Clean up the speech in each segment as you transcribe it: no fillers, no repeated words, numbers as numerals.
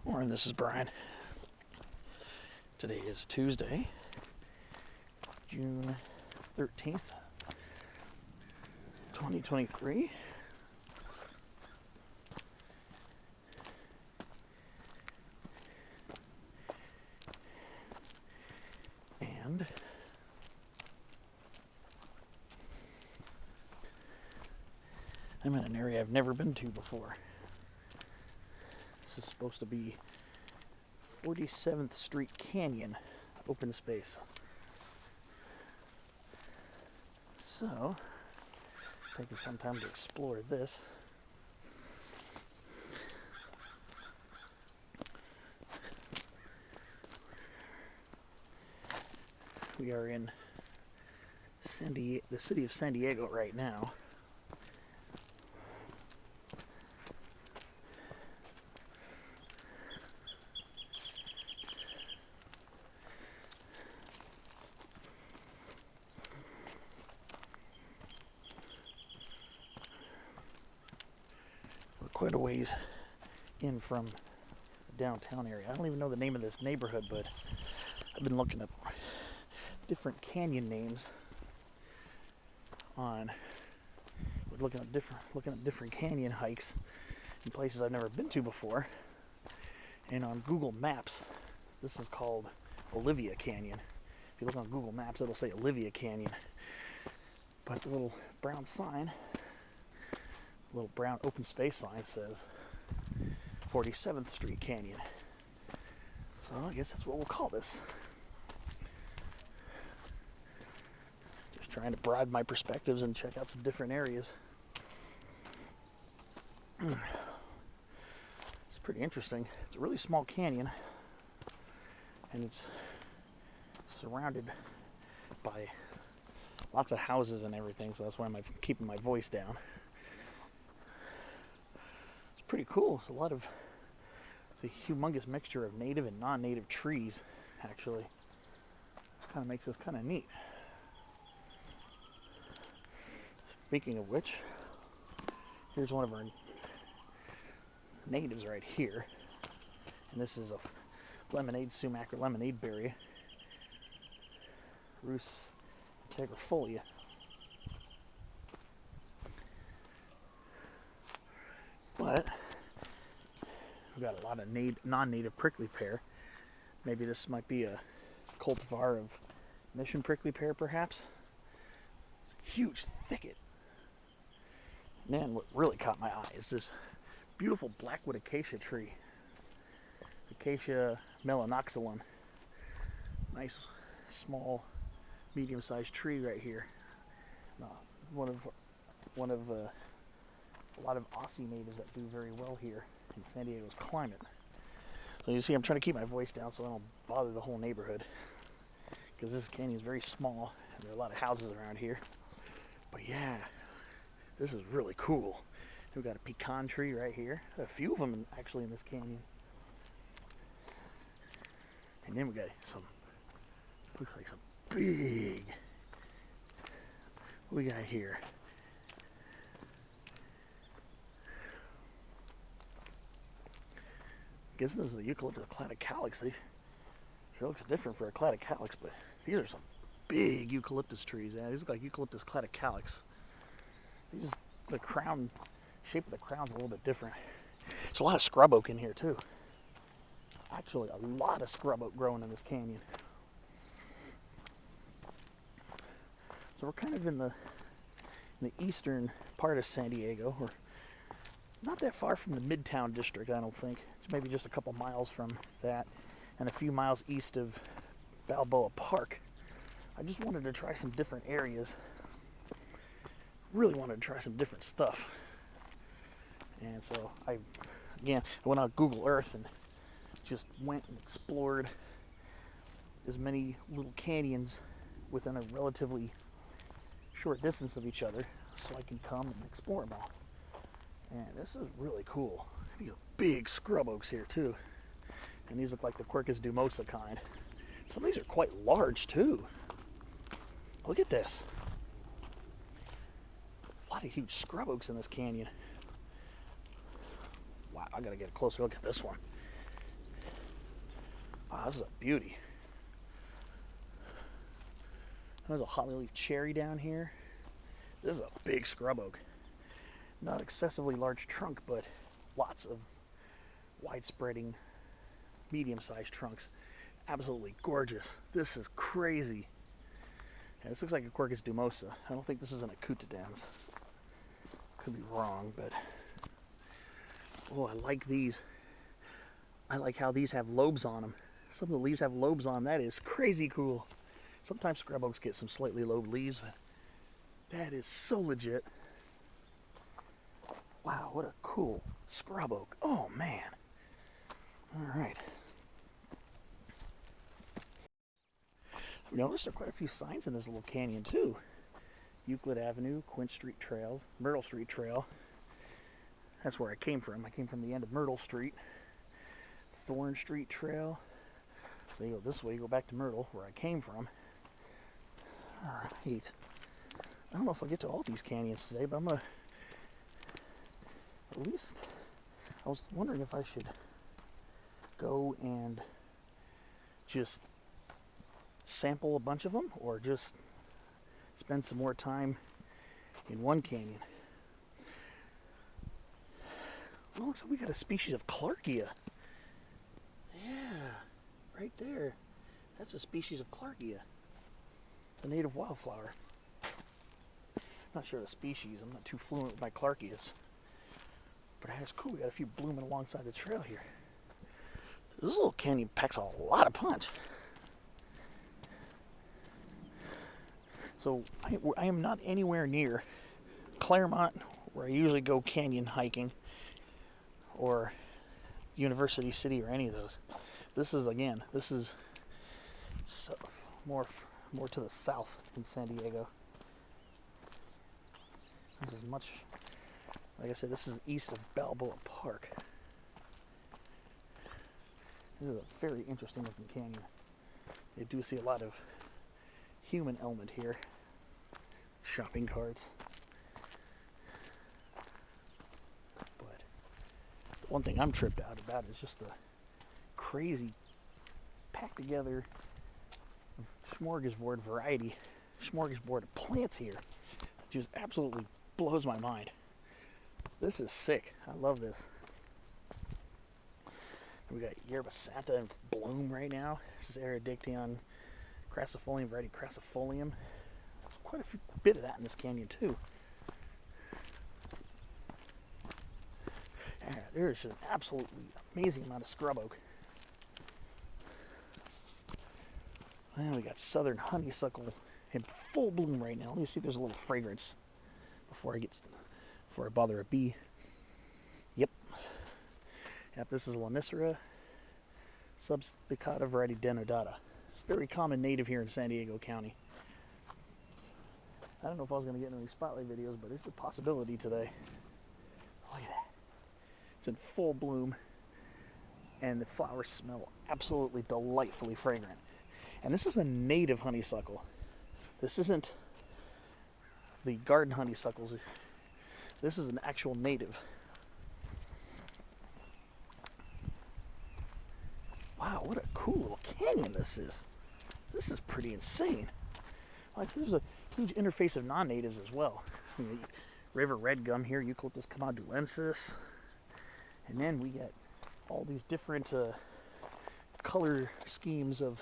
Morning, this is Brian. Today is Tuesday, June 13th, 2023. And I'm in an area I've never been to before. This is supposed to be 47th Street Canyon, open space. So, taking some time to explore this. We are in the city of San Diego right now. We're quite a ways in from the downtown area. I don't even know the name of this neighborhood, but I've been looking up different canyon names on looking at different canyon hikes in places I've never been to before. And on Google Maps, this is called Olivia Canyon. If you look on Google Maps, it'll say Olivia Canyon. But the little brown sign, little brown open space sign says 47th Street Canyon. So I guess that's what we'll call this. Just trying to broaden my perspectives and check out some different areas. It's pretty interesting. It's a really small canyon, and it's surrounded by lots of houses and everything, so that's why I'm keeping my voice down. It's pretty cool. It's a humongous mixture of native and non-native trees, actually. It kind of makes this kind of neat. Speaking of which, here's one of our natives right here, and this is a lemonade sumac or lemonade berry, Rus integrifolia. But we've got a lot of non-native prickly pear. Maybe this might be a cultivar of mission prickly pear, perhaps. It's a huge thicket. And then what really caught my eye is this beautiful blackwood acacia tree. Acacia melanoxylon. Nice, small, medium-sized tree right here. One of a lot of Aussie natives that do very well here in San Diego's climate. So you see, I'm trying to keep my voice down so I don't bother the whole neighborhood, because this canyon is very small and there are a lot of houses around here. But yeah, this is really cool. We've got a pecan tree right here. A few of them actually in this canyon. And then we got looks like some big, what we got here? I guess this is a eucalyptus cladocalyx. It looks different for a cladocalyx, but these are some big eucalyptus trees. Yeah, these look like eucalyptus cladocalyx. The crown, shape of the crown's a little bit different. There's a lot of scrub oak in here too. Actually, a lot of scrub oak growing in this canyon. So we're kind of in the eastern part of San Diego. We're not that far from the Midtown district, I don't think. It's maybe just a couple miles from that, and a few miles east of Balboa Park. I just wanted to try some different areas. Really wanted to try some different stuff. And so I went on Google Earth and just went and explored as many little canyons within a relatively short distance of each other so I can come and explore them all. And this is really cool. These big scrub oaks here too. And these look like the Quercus dumosa kind. Some of these are quite large too. Look at this. A lot of huge scrub oaks in this canyon. Wow, I gotta get a closer look at this one. Wow, this is a beauty. There's a hollyleaf cherry down here. This is a big scrub oak. Not excessively large trunk, but lots of wide-spreading, medium-sized trunks. Absolutely gorgeous. This is crazy. Yeah, this looks like a Quercus dumosa. I don't think this is an Acutidans. Could be wrong, but oh, I like these. I like how these have lobes on them. Some of the leaves have lobes on them. That is crazy cool. Sometimes scrub oaks get some slightly lobed leaves, but that is so legit. Wow, what a cool scrub oak. Oh, man. All right. I've noticed there are quite a few signs in this little canyon, too. Euclid Avenue, Quince Street Trail, Myrtle Street Trail. That's where I came from. I came from the end of Myrtle Street. Thorn Street Trail. So you go this way, you go back to Myrtle, where I came from. All right. I don't know if I'll get to all these canyons today, but I'm going to at least, I was wondering if I should go and just sample a bunch of them or just spend some more time in one canyon. Well, looks like we got a species of Clarkia. Yeah, right there. That's a species of Clarkia. It's a native wildflower. Not sure the species. I'm not too fluent with my Clarkias. But that's cool. We got a few blooming alongside the trail here. This little canyon packs a lot of punch. So I am not anywhere near Claremont, where I usually go canyon hiking, or University City, or any of those. This is more to the south in San Diego. This is much, like I said, this is east of Balboa Park. This is a very interesting looking canyon. You do see a lot of human element here. Shopping carts. But the one thing I'm tripped out about is just the crazy packed together smorgasbord of plants here. It just absolutely blows my mind. This is sick. I love this. We got Yerba Santa in bloom right now. This is Eridictium crassifolium, variety crassifolium. There's quite a bit of that in this canyon too. Yeah, there's an absolutely amazing amount of scrub oak. And we got southern honeysuckle in full bloom right now. Let me see if there's a little fragrance before I bother a bee. Yep, this is Lonicera subspicata variety denudata. Very common native here in San Diego County. I don't know if I was going to get into any spotlight videos, but there's a possibility today. Look at that. It's in full bloom, and the flowers smell absolutely delightfully fragrant. And this is a native honeysuckle. This isn't the garden honeysuckles. This is an actual native. Wow, what a cool little canyon this is. This is pretty insane. Like, so there's a huge interface of non-natives as well. I mean, river red gum here, Eucalyptus comodulensis. And then we get all these different color schemes of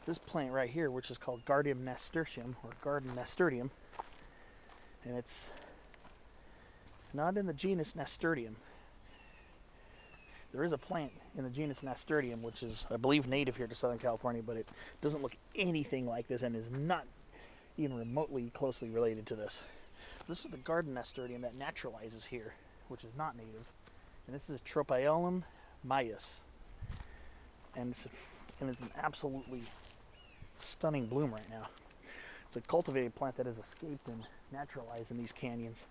this plant right here, which is called Gardium nasturtium, or Garden nasturtium. And it's not in the genus Nasturtium. There is a plant in the genus Nasturtium, which is, I believe, native here to Southern California, but it doesn't look anything like this and is not even remotely closely related to this. This is the Garden nasturtium that naturalizes here, which is not native. And this is Tropaeolum maius. And it's an absolutely stunning bloom right now. It's a cultivated plant that has escaped and naturalized in these canyons.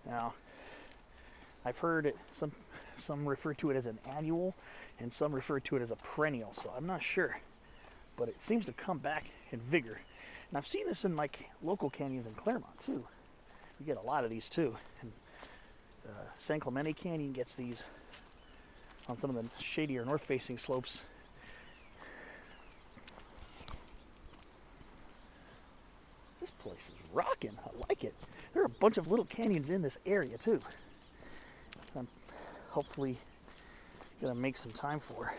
Now, I've heard some refer to it as an annual, and some refer to it as a perennial, so I'm not sure. But it seems to come back in vigor. And I've seen this in like local canyons in Claremont too. We get a lot of these too. And San Clemente Canyon gets these on some of the shadier north-facing slopes. This place is rocking. I like it. There are a bunch of little canyons in this area too. I'm hopefully gonna make some time for,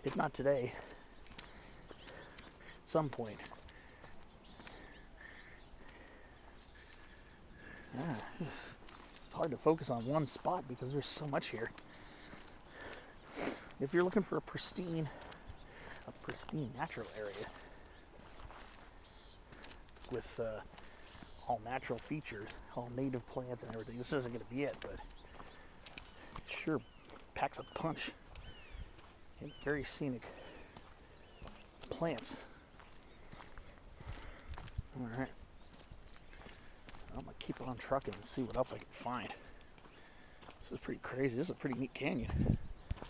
if not today, at some point. It's hard to focus on one spot because there's so much here. If you're looking for a pristine natural area with all natural features, all native plants and everything, this isn't going to be it, but it sure packs a punch. And very scenic plants. All right. I'm gonna keep on trucking and see what else I can find. This is pretty crazy. This is a pretty neat canyon.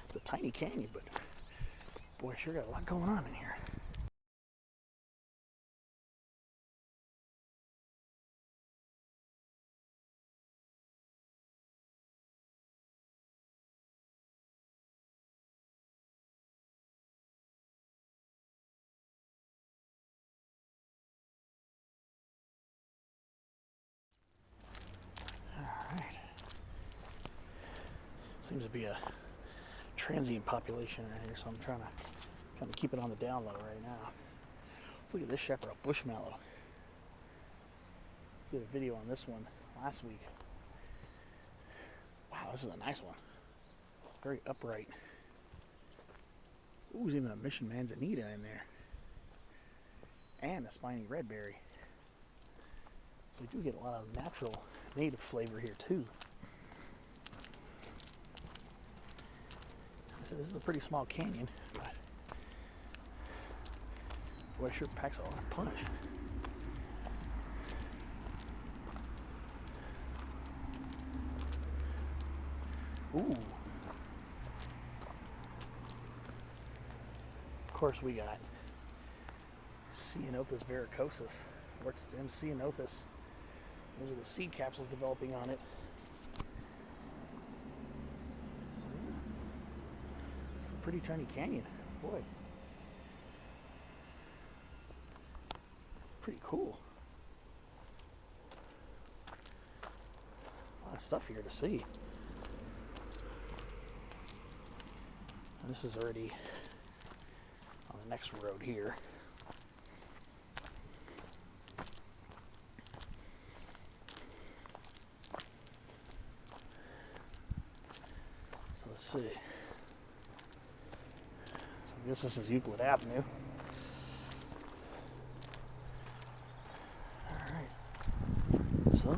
It's a tiny canyon, but boy, sure got a lot going on in here. Seems to be a transient population around here, so I'm trying to keep it on the down low right now. Look at this shepherd, a bush mallow. Did a video on this one last week. Wow, this is a nice one. Very upright. Ooh, there's even a mission manzanita in there. And a spiny redberry. So we do get a lot of natural native flavor here too. This is a pretty small canyon, but boy, it sure packs a lot of punch. Ooh. Of course, we got Ceanothus verrucosus, wart stem Ceanothus. Those are the seed capsules developing on it. Pretty tiny canyon, boy. Pretty cool. A lot of stuff here to see. And this is already on the next road here. So let's see. I guess this is Euclid Avenue. Alright. So,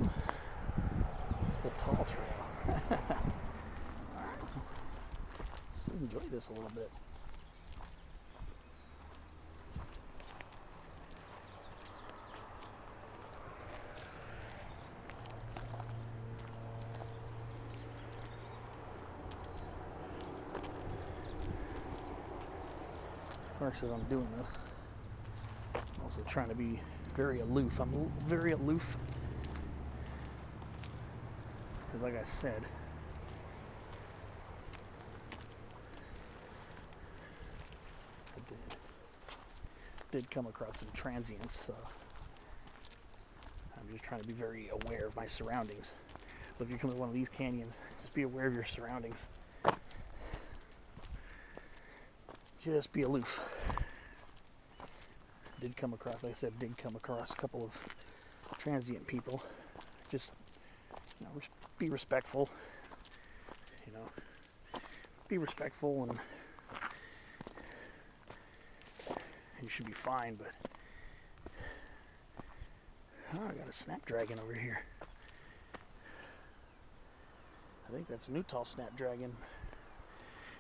the tall trail. Alright. Let's enjoy this a little bit. As I'm doing this, I'm also trying to be very aloof. I'm very aloof because, like I said, I did come across some transients, so I'm just trying to be very aware of my surroundings. So if you come to one of these canyons, just be aware of your surroundings. Just be aloof. Did come across, like I said, a couple of transient people. Just, be respectful. Be respectful, and you should be fine. But I got a snapdragon over here. I think that's a new tall snapdragon.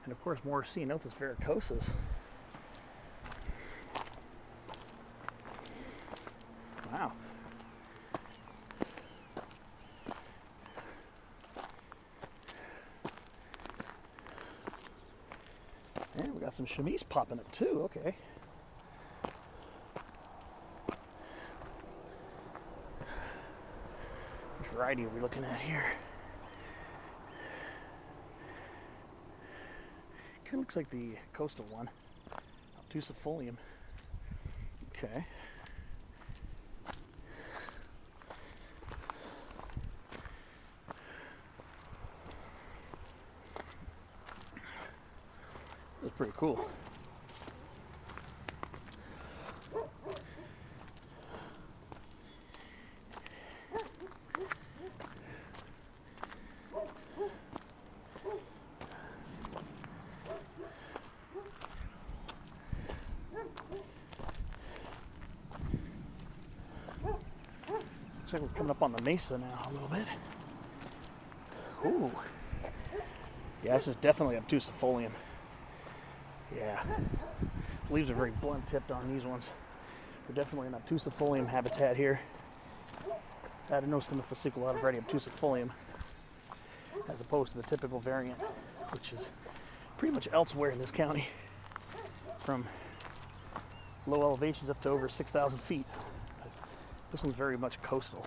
And of course, more Ceanothus verrucosus. Wow. And we got some chamise popping up too. Okay. Which variety are we looking at here? Kind of looks like the coastal one. Obtusifolium. Okay. That's pretty cool. Looks like we're coming up on the mesa now a little bit. Ooh. Yeah, this is definitely obtusifolium. Yeah. The leaves are very blunt tipped on these ones. We're definitely an obtusifolium habitat here. Adenostem fasciculata variety obtusifolium, as opposed to the typical variant, which is pretty much elsewhere in this county, from low elevations up to over 6,000 feet. This one's very much coastal,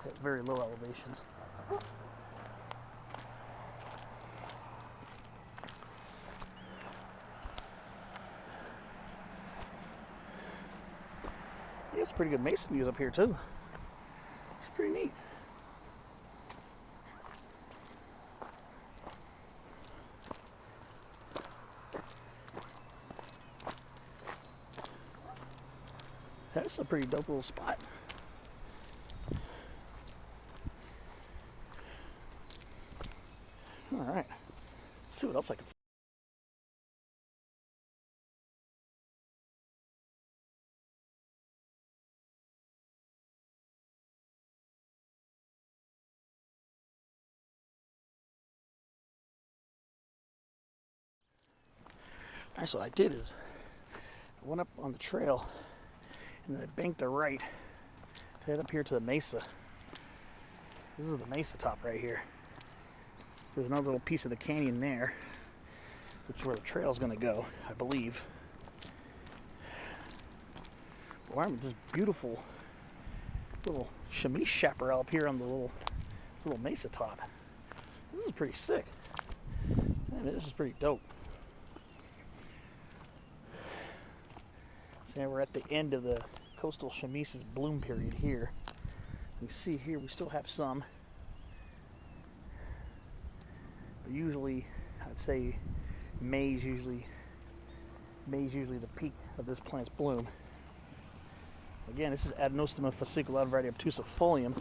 at very low elevations. Yeah, it's pretty good mesa views up here too. It's pretty neat. That's a pretty dope little spot. All right, let's see what else I can find. All right, so what I did is I went up on the trail and then I banked the right to head up here to the mesa. This is the mesa top right here. There's another little piece of the canyon there, which is where the trail's gonna go, I believe. Well, I'm this beautiful little chamise chaparral up here on the little mesa top. This is pretty sick. Man, this is pretty dope. So we're at the end of the coastal chamise's bloom period here. You see here we still have some, but usually I'd say May's usually the peak of this plant's bloom. Again, this is Adenostem fasciculata variety obtusifolium.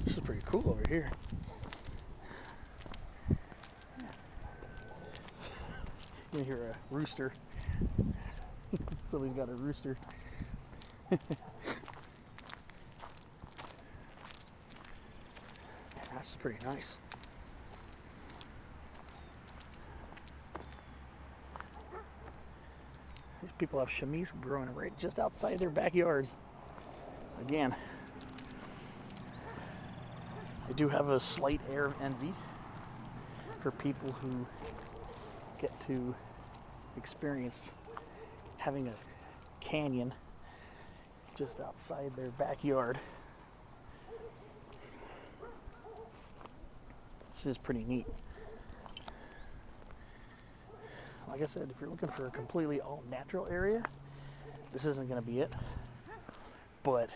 This is pretty cool over here. You can hear a rooster. Somebody's got a rooster. That's pretty nice. These people have chamise growing right just outside their backyards. Again, I do have a slight air of envy for people who get to experience having a canyon just outside their backyard. This is pretty neat. Like I said, if you're looking for a completely all-natural area, this isn't going to be it. But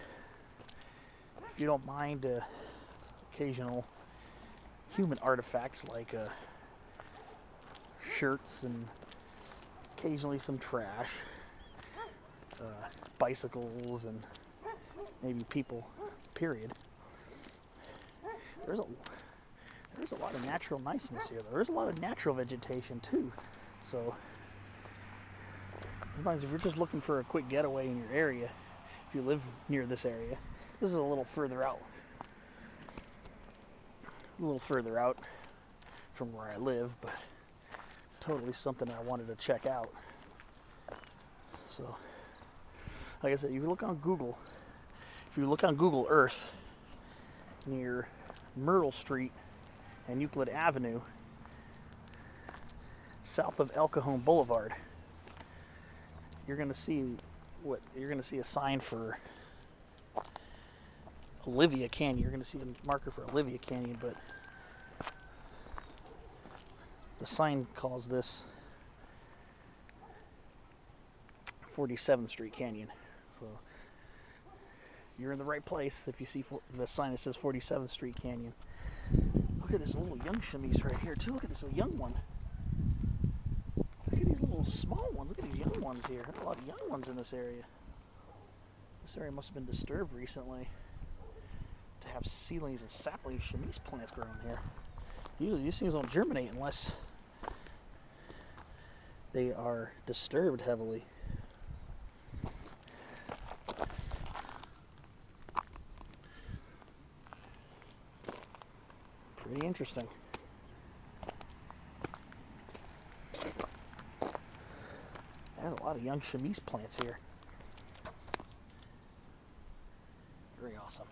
if you don't mind occasional human artifacts like shirts and occasionally some trash, bicycles, and maybe people, period. There's a lot of natural niceness here, though. There's a lot of natural vegetation too. So sometimes if you're just looking for a quick getaway in your area, if you live near this area, this is a little further out. A little further out from where I live, but totally something I wanted to check out. So, like I said, if you look on Google Earth, near Myrtle Street and Euclid Avenue, south of El Cajon Boulevard, you're gonna see a sign for Olivia Canyon. You're going to see a marker for Olivia Canyon, but the sign calls this 47th Street Canyon. So you're in the right place if you see the sign that says 47th Street Canyon. Look at this little young chamise right here too. Look at this little young one. Look at these little small ones. Look at these young ones here. There's a lot of young ones in this area. This area must have been disturbed recently to have seedlings and saplings, chamise plants growing here. Usually these things don't germinate unless they are disturbed heavily. Pretty interesting. There's a lot of young chamise plants here. Very awesome.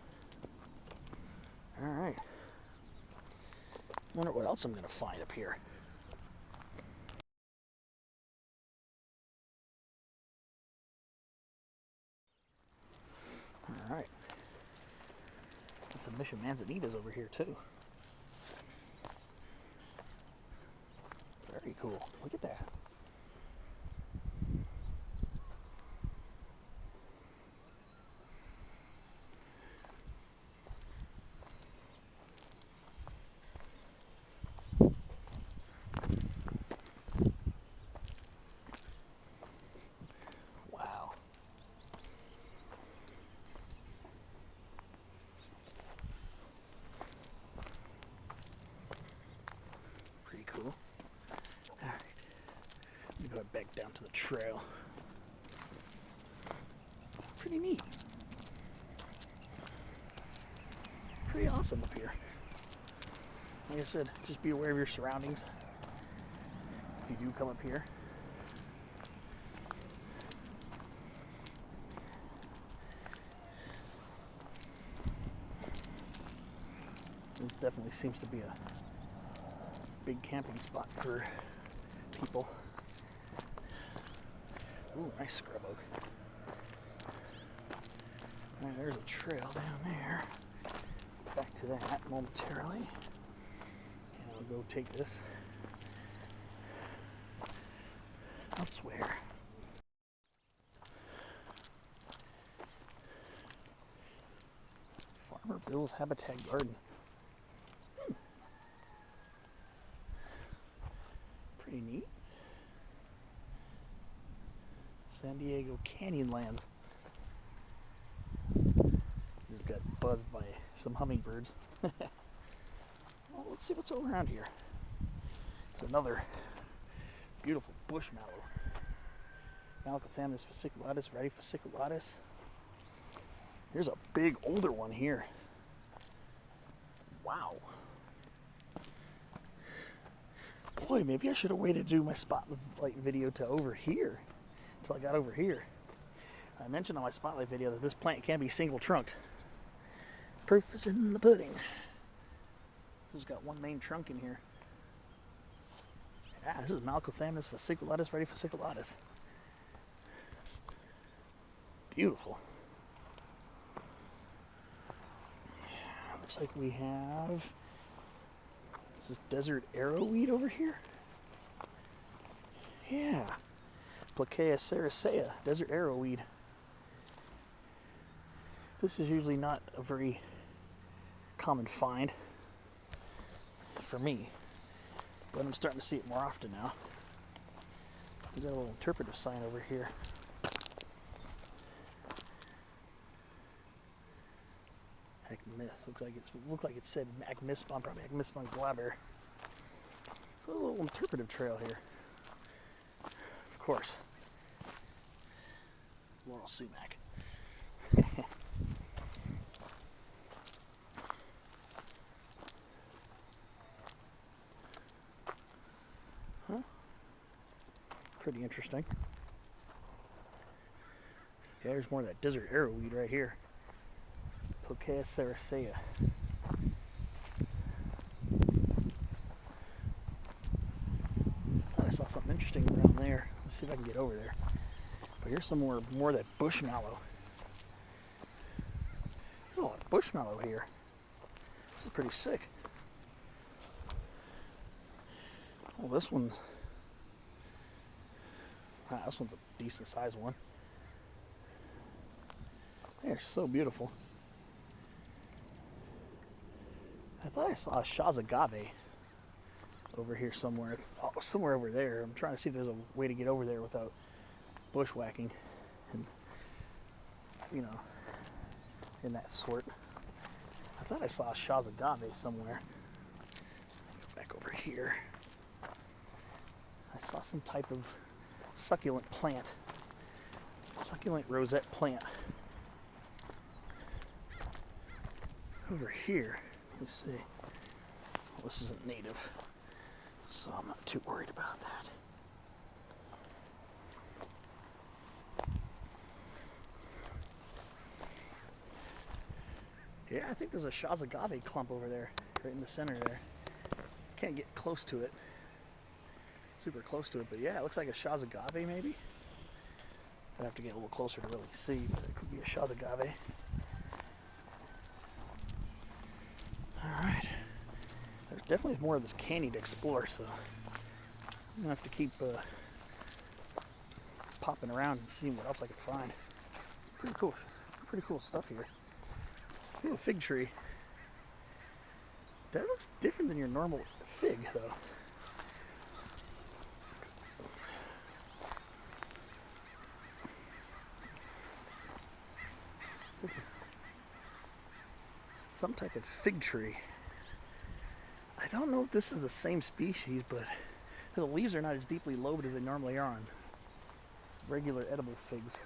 Alright. Wonder what else I'm going to find up here. Alright. Got some Mission Manzanitas over here too. Very cool. Look at that. Wow. Pretty cool. Alright. Let me go back down to the trail. Pretty neat. Pretty awesome up here. Like I said, just be aware of your surroundings if you do come up here. This definitely seems to be a big camping spot for people. Ooh, nice scrub oak. Alright, there's a trail down there. Back to that momentarily. And I'll go take this elsewhere. Farmer Bill's Habitat Garden. Pretty neat. San Diego Canyonlands. Just got buzzed by some hummingbirds. Well, let's see what's around here. There's another beautiful bush mallow. Malacothamnus fasciculatus, radifasciculatus. Here's a big older one here. Wow. Boy, maybe I should have waited to do my spotlight video to over here until I got over here. I mentioned on my spotlight video that this plant can be single trunked. Proof is in the pudding. This has got one main trunk in here. Yeah, this is Malacothamnus fasciculatus, radifasciculatus. Beautiful. Looks like we have this desert arrowweed over here. Yeah, Plaquea sericea, desert arrowweed. This is usually not a very common find for me, but I'm starting to see it more often now. We've got a little interpretive sign over here. Looks like it said Agmispon, probably Agmispon glaber. So a little interpretive trail here. Of course, Laurel sumac. Huh? Pretty interesting. Okay, there's more of that desert arrowweed right here. Plaquea sericea. Thought I saw something interesting around there. Let's see if I can get over there. But here's some more of that bush mallow. Oh, a bushmallow here. This is pretty sick. Oh, this one's a decent sized one. They're so beautiful. I thought I saw a Shazagave over here somewhere. Oh, somewhere over there. I'm trying to see if there's a way to get over there without bushwhacking and, you know, in that sort. I thought I saw a Shazagave somewhere. Go back over here. I saw some type of succulent plant. Succulent rosette plant. Over here, let's see. Well, this isn't native, so I'm not too worried about that. Yeah, I think there's a Shazagave clump over there, right in the center there. Can't get close to it, super close to it, but yeah, it looks like a Shazagave maybe. I'd have to get a little closer to really see, but it could be a Shazagave. Alright. There's definitely more of this canyon to explore, so I'm gonna have to keep popping around and seeing what else I can find. It's pretty cool stuff here. Ooh, a fig tree. That looks different than your normal fig, though. This is some type of fig tree. I don't know if this is the same species, but the leaves are not as deeply lobed as they normally are on regular edible figs.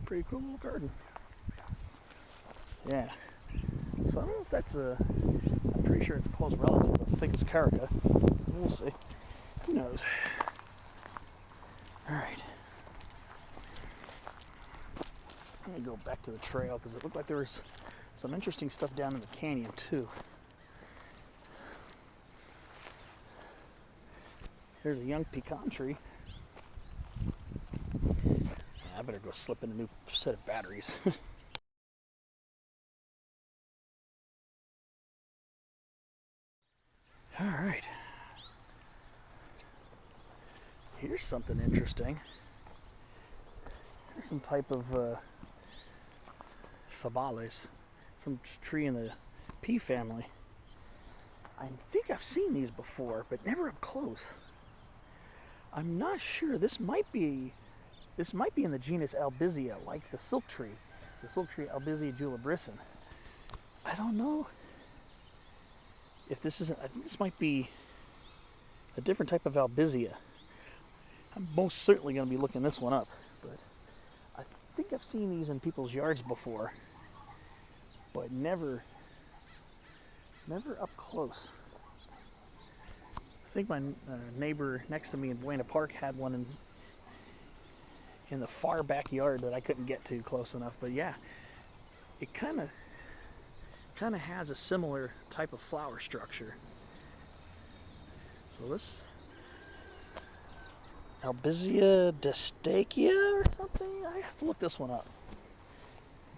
Pretty cool little garden. Yeah. So I don't know if that's I'm pretty sure it's a close relative of Ficus carica. We'll see. Who knows? Alright. Let me go back to the trail because it looked like there was some interesting stuff down in the canyon too. There's a young pecan tree. I better go slip in a new set of batteries. Alright. Here's something interesting. Here's some type of fabales, some tree in the pea family. I think I've seen these before, but never up close. I'm not sure. This might be in the genus Albizia, like the silk tree Albizia julibrissin. I don't know if this isn't. I think this might be a different type of Albizia. I'm most certainly going to be looking this one up, but I think I've seen these in people's yards before, but never up close. I think my neighbor next to me in Balboa Park had one in the far backyard that I couldn't get to close enough. But yeah, it kind of has a similar type of flower structure. So this Albizia distachia or something? I have to look this one up.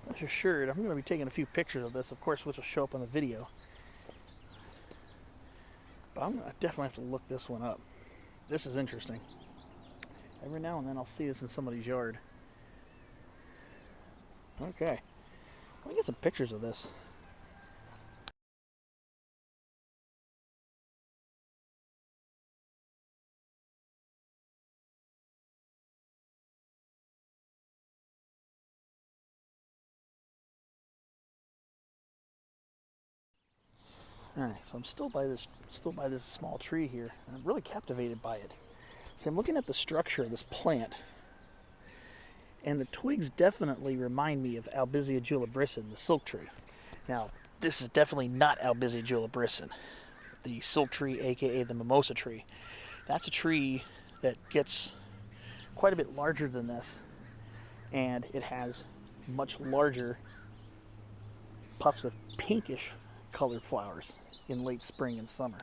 I'm not sure. I'm going to be taking a few pictures of this, of course, which will show up on the video. But I definitely have to look this one up. This is interesting. Every now and then I'll see this in somebody's yard. Okay. Let me get some pictures of this. Alright, so I'm still by this small tree here. I'm really captivated by it. So I'm looking at the structure of this plant, and the twigs definitely remind me of Albizia julibrissin, the silk tree. Now, this is definitely not Albizia julibrissin, the silk tree, aka the mimosa tree. That's a tree that gets quite a bit larger than this, and it has much larger puffs of pinkish colored flowers in late spring and summer.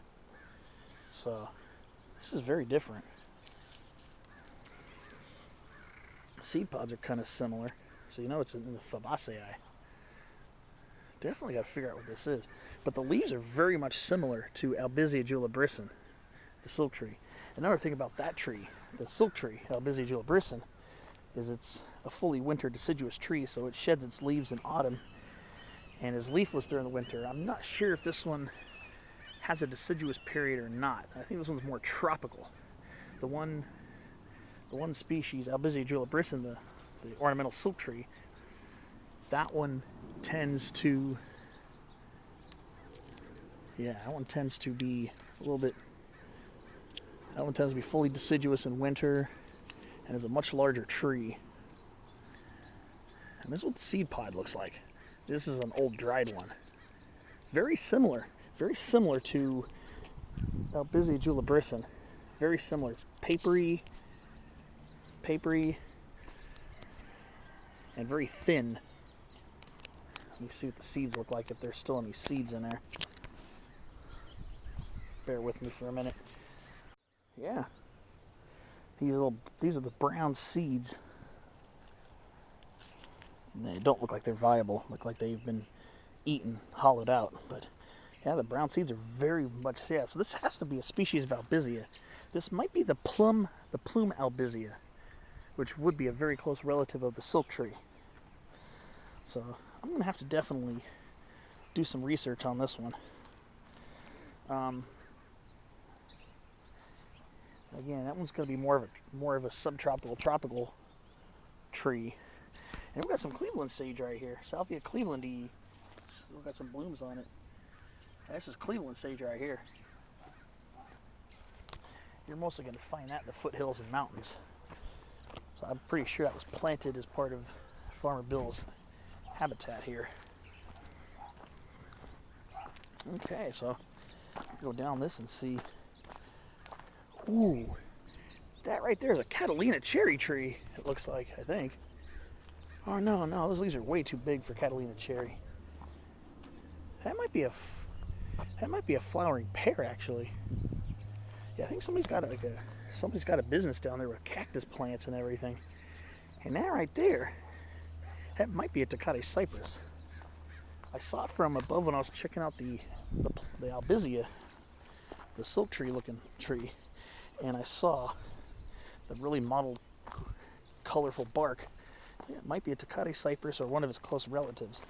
So this is very different. Seed pods are kind of similar, so you know it's in the Fabaceae. Definitely got to figure out what this is. But the leaves are very much similar to Albizia julibrissin, the silk tree. Another thing about that tree, the silk tree, Albizia julibrissin, is it's a fully winter deciduous tree, so it sheds its leaves in autumn and is leafless during the winter. I'm not sure if this one has a deciduous period or not. I think this one's more tropical. The one species, Albizia julibrissin, the ornamental silk tree, that one tends to, that one tends to be a little bit, that one tends to be fully deciduous in winter and is a much larger tree. And this is what the seed pod looks like. This is an old dried one. Very similar to Albizia julibrissin. Very similar, papery, and very thin. Let me see what the seeds look like, if there's still any seeds in there. Bear with me for a minute. Yeah. These are the brown seeds. They don't look like they're viable. Look like they've been eaten, hollowed out. But yeah, the brown seeds are very much, so this has to be a species of Albizia. This might be the plume Albizia, which would be a very close relative of the silk tree. So I'm going to have to definitely do some research on this one. Again, that one's going to be more of a subtropical, tropical tree. And we've got some Cleveland sage right here, Salvia clevelandi. We've got some blooms on it. This is Cleveland sage right here. You're mostly going to find that in the foothills and mountains. So I'm pretty sure that was planted as part of Farmer Bill's habitat here. Okay, so go down this and see. Ooh, that right there is a Catalina cherry tree, it looks like, I think. Oh, no, those leaves are way too big for Catalina cherry. That might be a flowering pear, actually. Yeah, I think somebody's got a business down there with cactus plants and everything. And that right there, that might be a Tecate cypress. I saw it from above when I was checking out the Albizia, the silk tree looking tree, and I saw the really mottled, colorful bark. Yeah, it might be a Tecate cypress or one of its close relatives.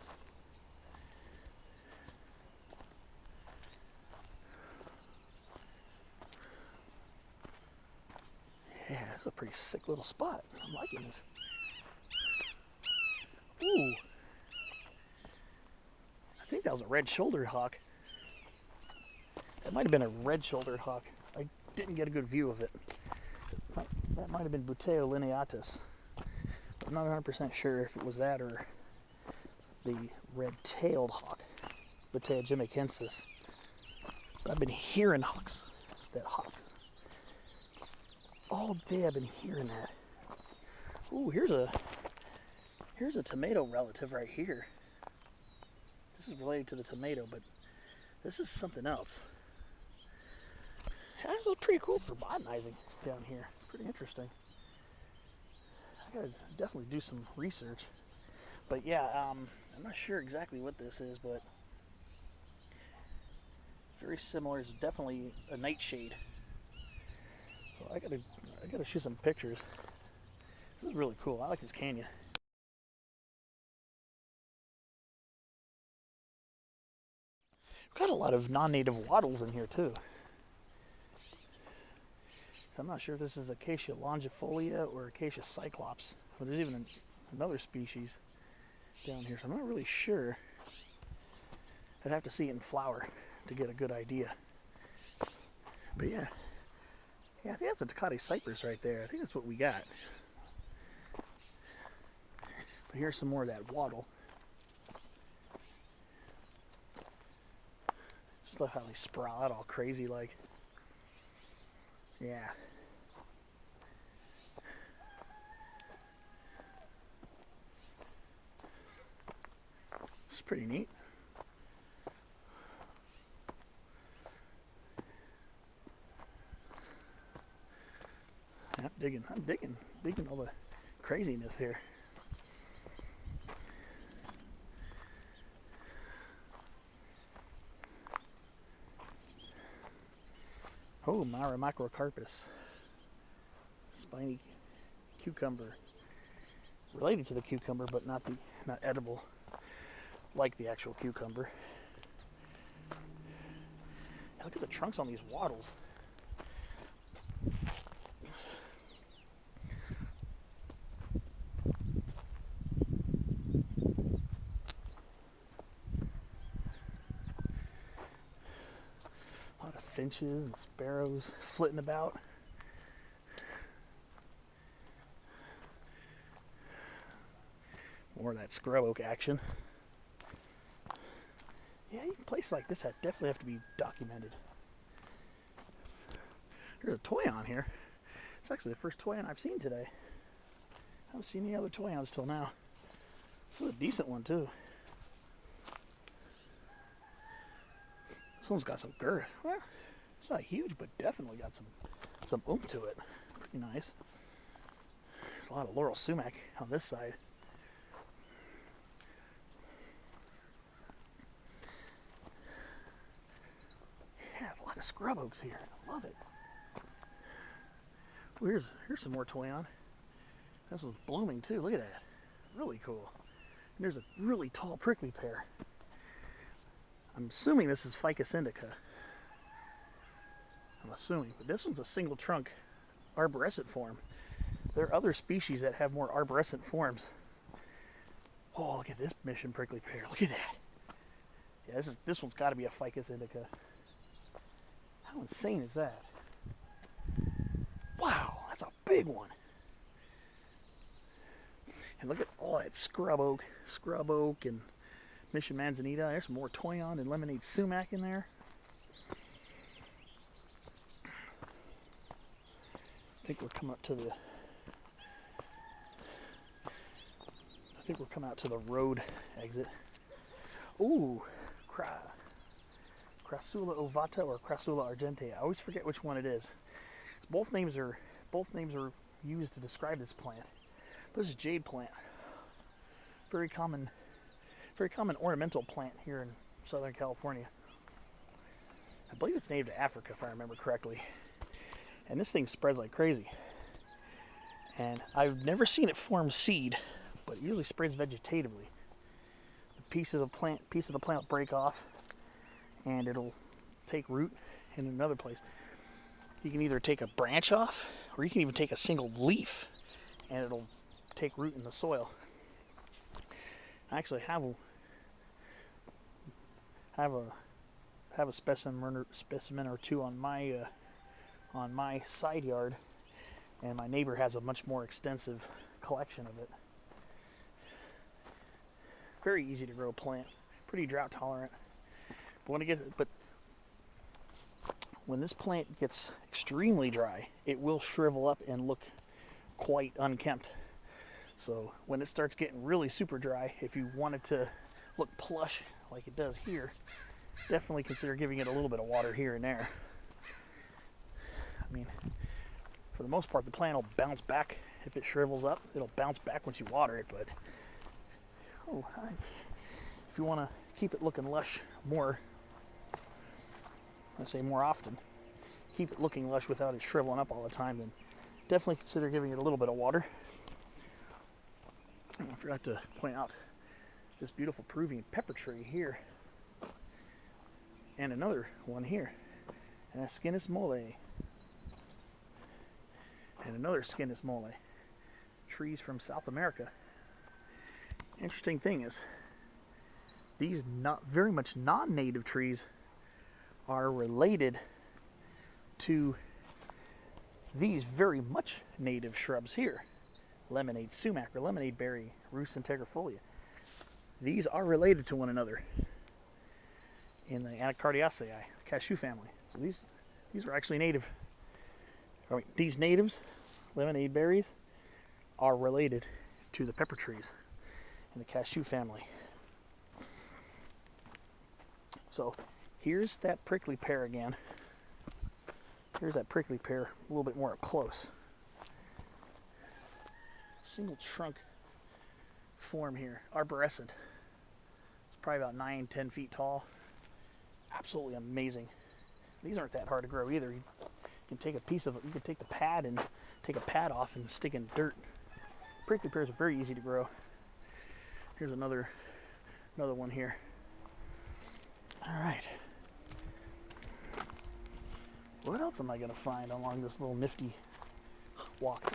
Yeah, this is a pretty sick little spot. I'm liking this. Ooh. I think that was a red-shouldered hawk. That might have been a red-shouldered hawk. I didn't get a good view of it. That might have been Buteo lineatus. I'm not 100% sure if it was that or the red-tailed hawk, Buteo jamaichensis. But I've been hearing hawks. That hawk. All day I've been hearing that. Ooh, here's a tomato relative right here. This is related to the tomato, but this is something else. Yeah, this is pretty cool for botanizing down here. Pretty interesting. I gotta definitely do some research. But yeah, I'm not sure exactly what this is, but very similar. It's definitely a nightshade. So I gotta shoot some pictures. This is really cool. I like this canyon. We've got a lot of non-native wattles in here too. I'm not sure if this is Acacia longifolia or Acacia cyclops, but there's even another species down here, so I'm not really sure. I'd have to see it in flower to get a good idea. But yeah, I think that's a Tecate cypress right there. I think that's what we got. But here's some more of that wattle. Just look how they sprawl out all crazy like. Yeah. It's pretty neat. I'm digging all the craziness here. Oh, Myra microcarpus. Spiny cucumber. Related to the cucumber, but not edible like the actual cucumber. Look at the trunks on these wattles. A lot of finches and sparrows flitting about. More of that scrub oak action. Yeah, a place like this that definitely have to be documented. There's a toyon here. It's actually the first toyon I've seen today. I haven't seen any other toyons till now. This is a decent one too. This one's got some girth. Well, it's not huge, but definitely got some oomph to it. Pretty nice. There's a lot of laurel sumac on this side. Yeah, a lot of scrub oaks here. I love it. Oh, here's some more toyon. This one's blooming too. Look at that. Really cool. And there's a really tall prickly pear. I'm assuming this is Ficus indica. I'm assuming, but this one's a single trunk arborescent form. There are other species that have more arborescent forms. Oh, look at this mission prickly pear. Look at that. Yeah, this one's got to be a Ficus indica. How insane is that? Wow, that's a big one. And look at all that scrub oak and Mission manzanita. There's some more toyon and lemonade sumac in there. I think we're coming out to the road exit. Ooh, Crassula ovata or Crassula argentea. I always forget which one it is. Both names are used to describe this plant. This is jade plant. Very common ornamental plant here in Southern California. I believe it's native to Africa, if I remember correctly. And this thing spreads like crazy. And I've never seen it form seed, but it usually spreads vegetatively. The piece of the plant will break off, and it'll take root in another place. You can either take a branch off, or you can even take a single leaf, and it'll take root in the soil. I actually have a specimen or two on my side yard, and my neighbor has a much more extensive collection of it. Very easy to grow plant, pretty drought tolerant. But when this plant gets extremely dry, it will shrivel up and look quite unkempt. So when it starts getting really super dry, if you want it to look plush like it does here, definitely consider giving it a little bit of water here and there. I mean, for the most part, the plant will bounce back if it shrivels up. It'll bounce back once you water it, but if you want to keep it looking lush more often, keep it looking lush without it shriveling up all the time, then definitely consider giving it a little bit of water. I forgot to point out this beautiful Peruvian pepper tree here, and another one here, and a Scinis mole, and another Scinis mole. Trees from South America. Interesting thing is, these very much non-native trees are related to these very much native shrubs here. Lemonade sumac or lemonade berry, Rhus integrifolia. These are related to one another in the Anacardiaceae, cashew family. So these are actually native. These natives, lemonade berries, are related to the pepper trees in the cashew family. So here's that prickly pear again. Here's that prickly pear a little bit more up close. single trunk form here, arborescent. It's probably about 9-10 feet tall. Absolutely amazing. These aren't that hard to grow either. You can take a piece of it, you can take the pad and take a pad off and stick in dirt. Prickly pears are very easy to grow. Here's another one here. All right. What else am I going to find along this little nifty walk?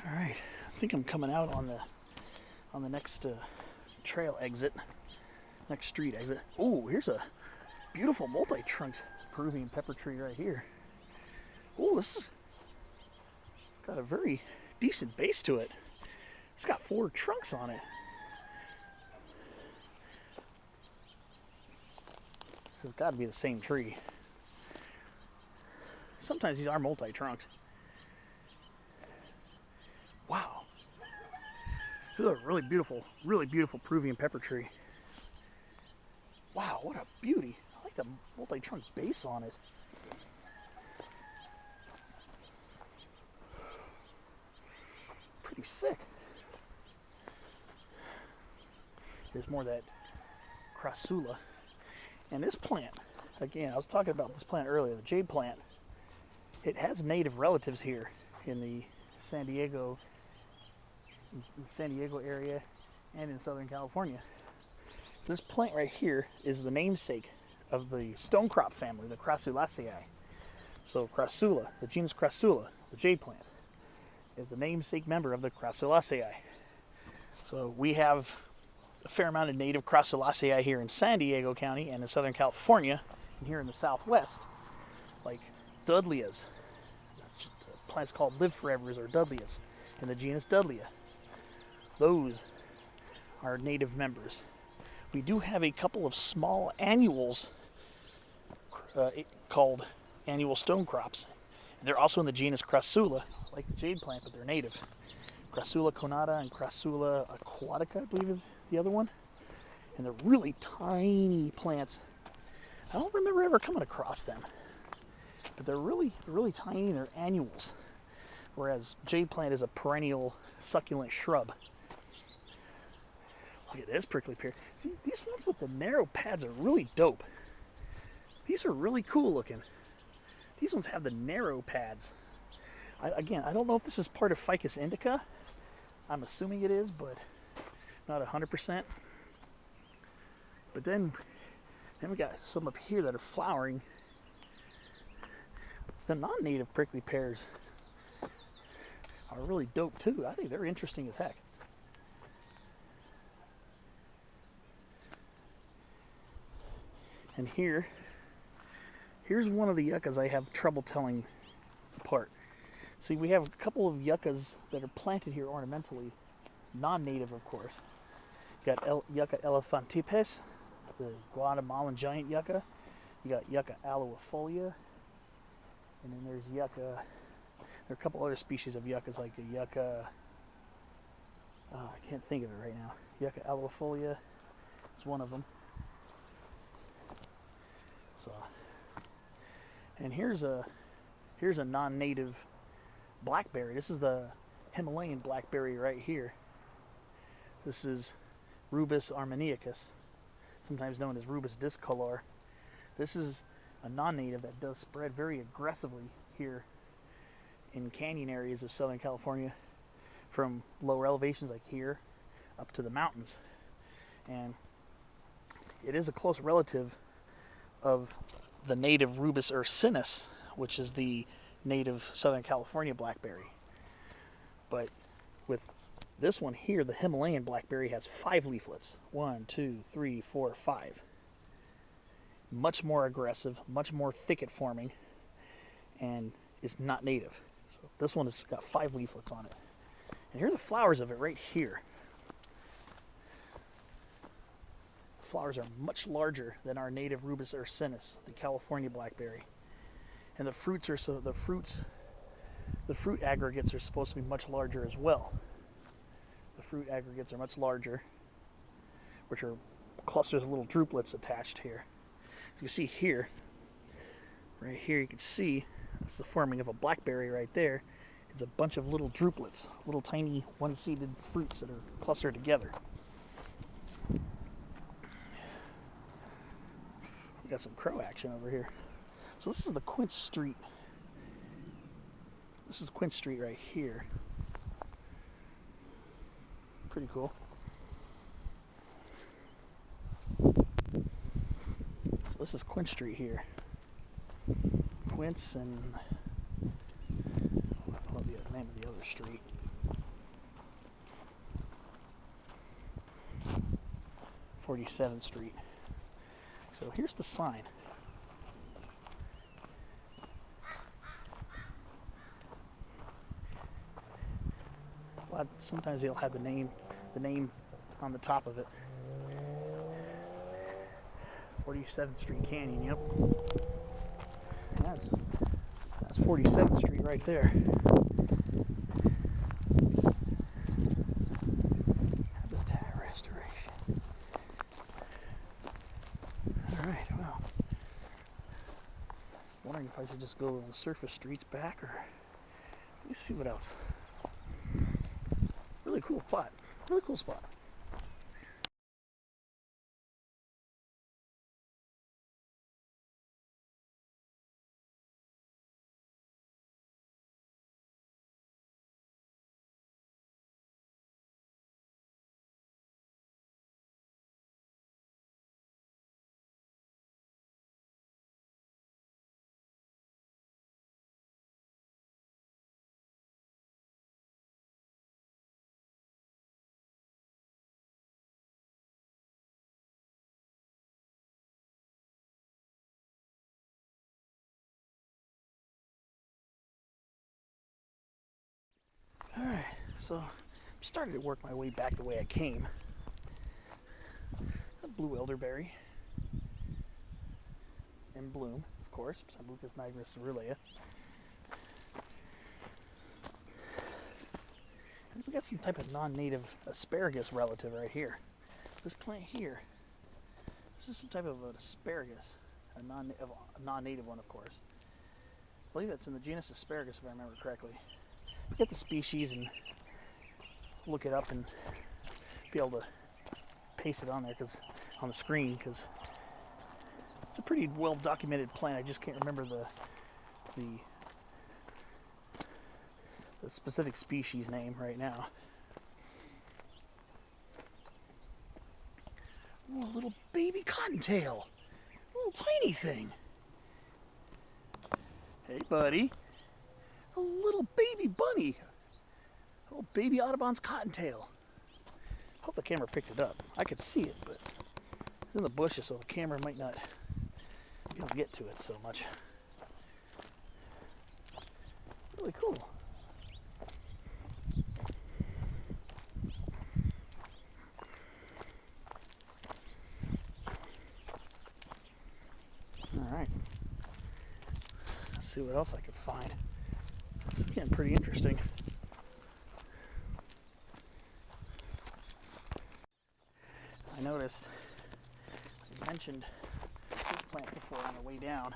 All right, I think I'm coming out on the next trail exit, next street exit. Oh, here's a beautiful multi-trunked Peruvian pepper tree right here. Oh, this has got a very decent base to it. It's got 4 trunks on it. This has got to be the same tree. Sometimes these are multi-trunked. Wow. This is a really beautiful Peruvian pepper tree. Wow, what a beauty. I like the multi-trunk base on it. Pretty sick. There's more of that crassula. And this plant, again, I was talking about this plant earlier, the jade plant. It has native relatives here in the San Diego area and in Southern California. This plant right here is the namesake of the stonecrop family, the Crassulaceae. So Crassula, the genus Crassula, the jade plant, is the namesake member of the Crassulaceae. So we have a fair amount of native Crassulaceae here in San Diego County and in Southern California, and here in the Southwest, like Dudleas, plants called live forevers or Dudleas, in the genus Dudlea. Those are native members. We do have a couple of small annuals called annual stone crops. They're also in the genus Crassula, like the jade plant, but they're native. Crassula conata and Crassula aquatica, I believe is the other one. And they're really tiny plants. I don't remember ever coming across them, but they're really tiny. They're annuals, whereas jade plant is a perennial succulent shrub. Look at this prickly pear. See, these ones with the narrow pads are really dope. These are really cool looking. These ones have the narrow pads. Again, I don't know if this is part of Ficus indica. I'm assuming it is, but not 100%. But then we got some up here that are flowering. The non-native prickly pears are really dope too. I think they're interesting as heck. And here's one of the yuccas I have trouble telling apart. See, we have a couple of yuccas that are planted here ornamentally, non-native of course. You got Yucca elephantipes, the Guatemalan giant yucca. You got Yucca aloifolia, and then there's yucca. There are a couple other species of yuccas like the yucca. I can't think of it right now. Yucca aloifolia is one of them. So, and here's a non-native blackberry. This is the Himalayan blackberry right here. This is Rubus armeniacus, sometimes known as Rubus discolor. This is a non-native that does spread very aggressively here in canyon areas of Southern California, from lower elevations like here up to the mountains. And it is a close relative of the native Rubus ursinus, which is the native Southern California blackberry. But with this one here, the Himalayan blackberry has 5 leaflets. 1, 2, 3, 4, 5. Much more aggressive, much more thicket forming, and is not native. So this one has got 5 leaflets on it. And here are the flowers of it right here. The flowers are much larger than our native Rubus ursinus, the California blackberry. And the fruit aggregates are supposed to be much larger as well. The fruit aggregates are much larger, which are clusters of little drupelets attached here. As you see here, right here, you can see that's the forming of a blackberry right there. It's a bunch of little drupelets, little tiny one-seeded fruits that are clustered together. We got some crow action over here. So this is the Quince Street. This is Quince Street right here. Pretty cool. So this is Quince Street here. Quince and I don't know the name of the other street. (47th Street). So here's the sign. Well, sometimes they'll have the name on the top of it. 47th Street Canyon. Yep. That's 47th Street right there. Habitat restoration. All right. Well, wondering if I should just go on the surface streets back, or let me see what else. Really cool spot. Really cool spot. Alright, so I'm starting to work my way back the way I came. A blue elderberry in bloom, of course, Sambucus nigra cerulea. And we got some type of non-native asparagus relative right here. This plant here, this is some type of an asparagus, a non-native one, of course. I believe that's in the genus Asparagus, if I remember correctly. Get the species and look it up and be able to paste it on there, on the screen, because it's a pretty well documented plant. I just can't remember the specific species name right now. Oh, a little baby cottontail, a little tiny thing. Hey, buddy. A little baby bunny. A little baby Audubon's cottontail. Hope the camera picked it up. I could see it, but it's in the bushes, so the camera might not be able to get to it so much. Really cool. Alright. Let's see what else I can find. This is getting pretty interesting. I noticed, I mentioned this plant before on the way down,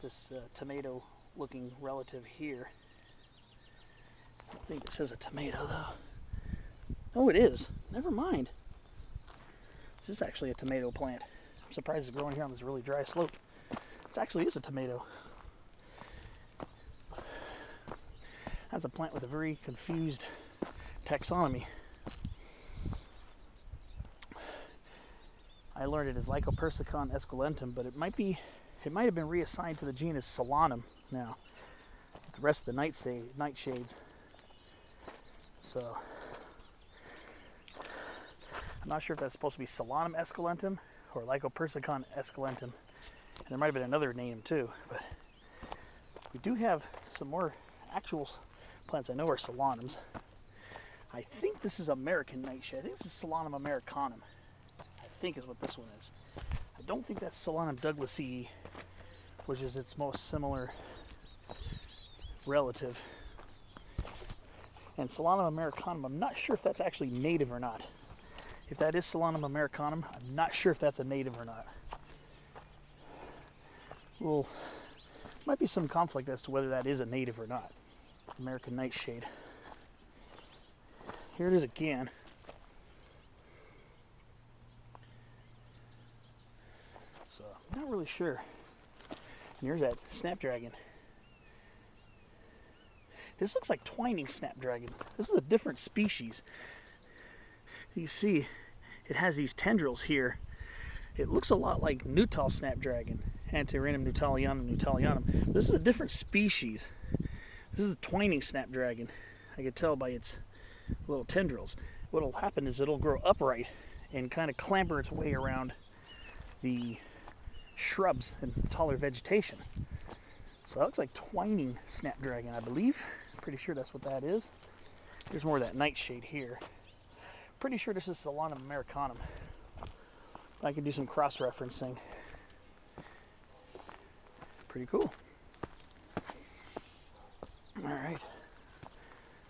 this tomato looking relative here. I don't think it says a tomato though. Oh, it is. Never mind. This is actually a tomato plant. I'm surprised it's growing here on this really dry slope. It actually is a tomato. That's a plant with a very confused taxonomy. I learned it as Lycopersicon esculentum, but it might have been reassigned to the genus Solanum now, with the rest of the nightshades. So I'm not sure if that's supposed to be Solanum esculentum or Lycopersicon esculentum. And there might have been another name too, but we do have some more actual plants I know are Solanums. I think this is American nightshade. I think this is Solanum americanum. I think is what this one is. I don't think that's Solanum douglasii, which is its most similar relative. And Solanum americanum, I'm not sure if that's actually native or not. If that is Solanum americanum, I'm not sure if that's a native or not. Well, might be some conflict as to whether that is a native or not. American nightshade. Here it is again. So, I'm not really sure. And here's that snapdragon. This looks like twining snapdragon. This is a different species. You see, it has these tendrils here. It looks a lot like Nuttall snapdragon, Antirrhinum nuttallionum. This is a different species. This is a twining snapdragon. I can tell by its little tendrils. What'll happen is it'll grow upright and kind of clamber its way around the shrubs and taller vegetation. So that looks like twining snapdragon, I believe. Pretty sure that's what that is. There's more of that nightshade here. Pretty sure this is Solanum americanum. I can do some cross-referencing. Pretty cool. All right.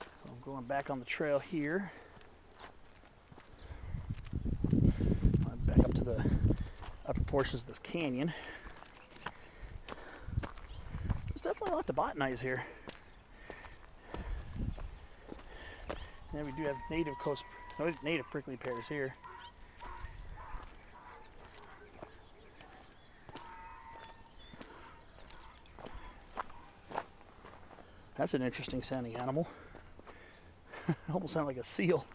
So I'm going back on the trail here. I'm back up to the upper portions of this canyon. There's definitely a lot to botanize here. And we do have native prickly pears here. That's an interesting sounding animal. Almost sounds like a seal.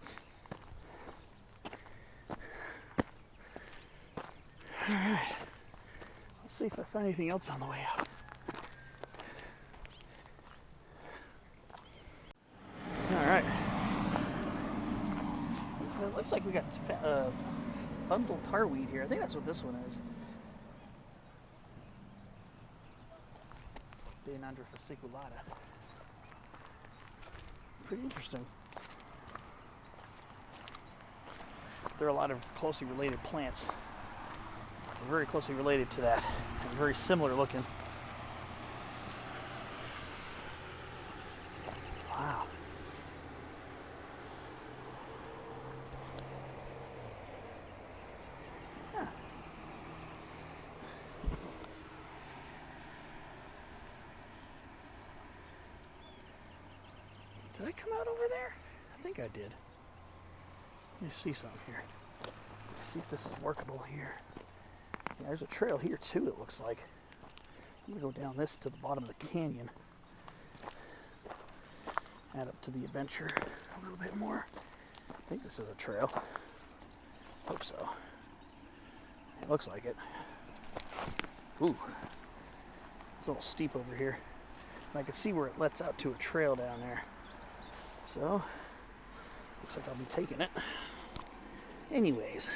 Alright. Let's see if I find anything else on the way out. Alright. It looks like we got bundle tarweed here. I think that's what this one is. Deonandra fasciculata. Pretty interesting. There are a lot of closely related plants. They're very closely related to that. And very similar looking. Wow. Huh. Did I come out over there? I think I did. Let me see something here. Let's see if this is workable here. Yeah, there's a trail here too, it looks like. I'm gonna go down this to the bottom of the canyon. Add up to the adventure a little bit more. I think this is a trail. Hope so. It looks like it. Ooh. It's a little steep over here. And I can see where it lets out to a trail down there. So, looks like I'll be taking it. Anyways.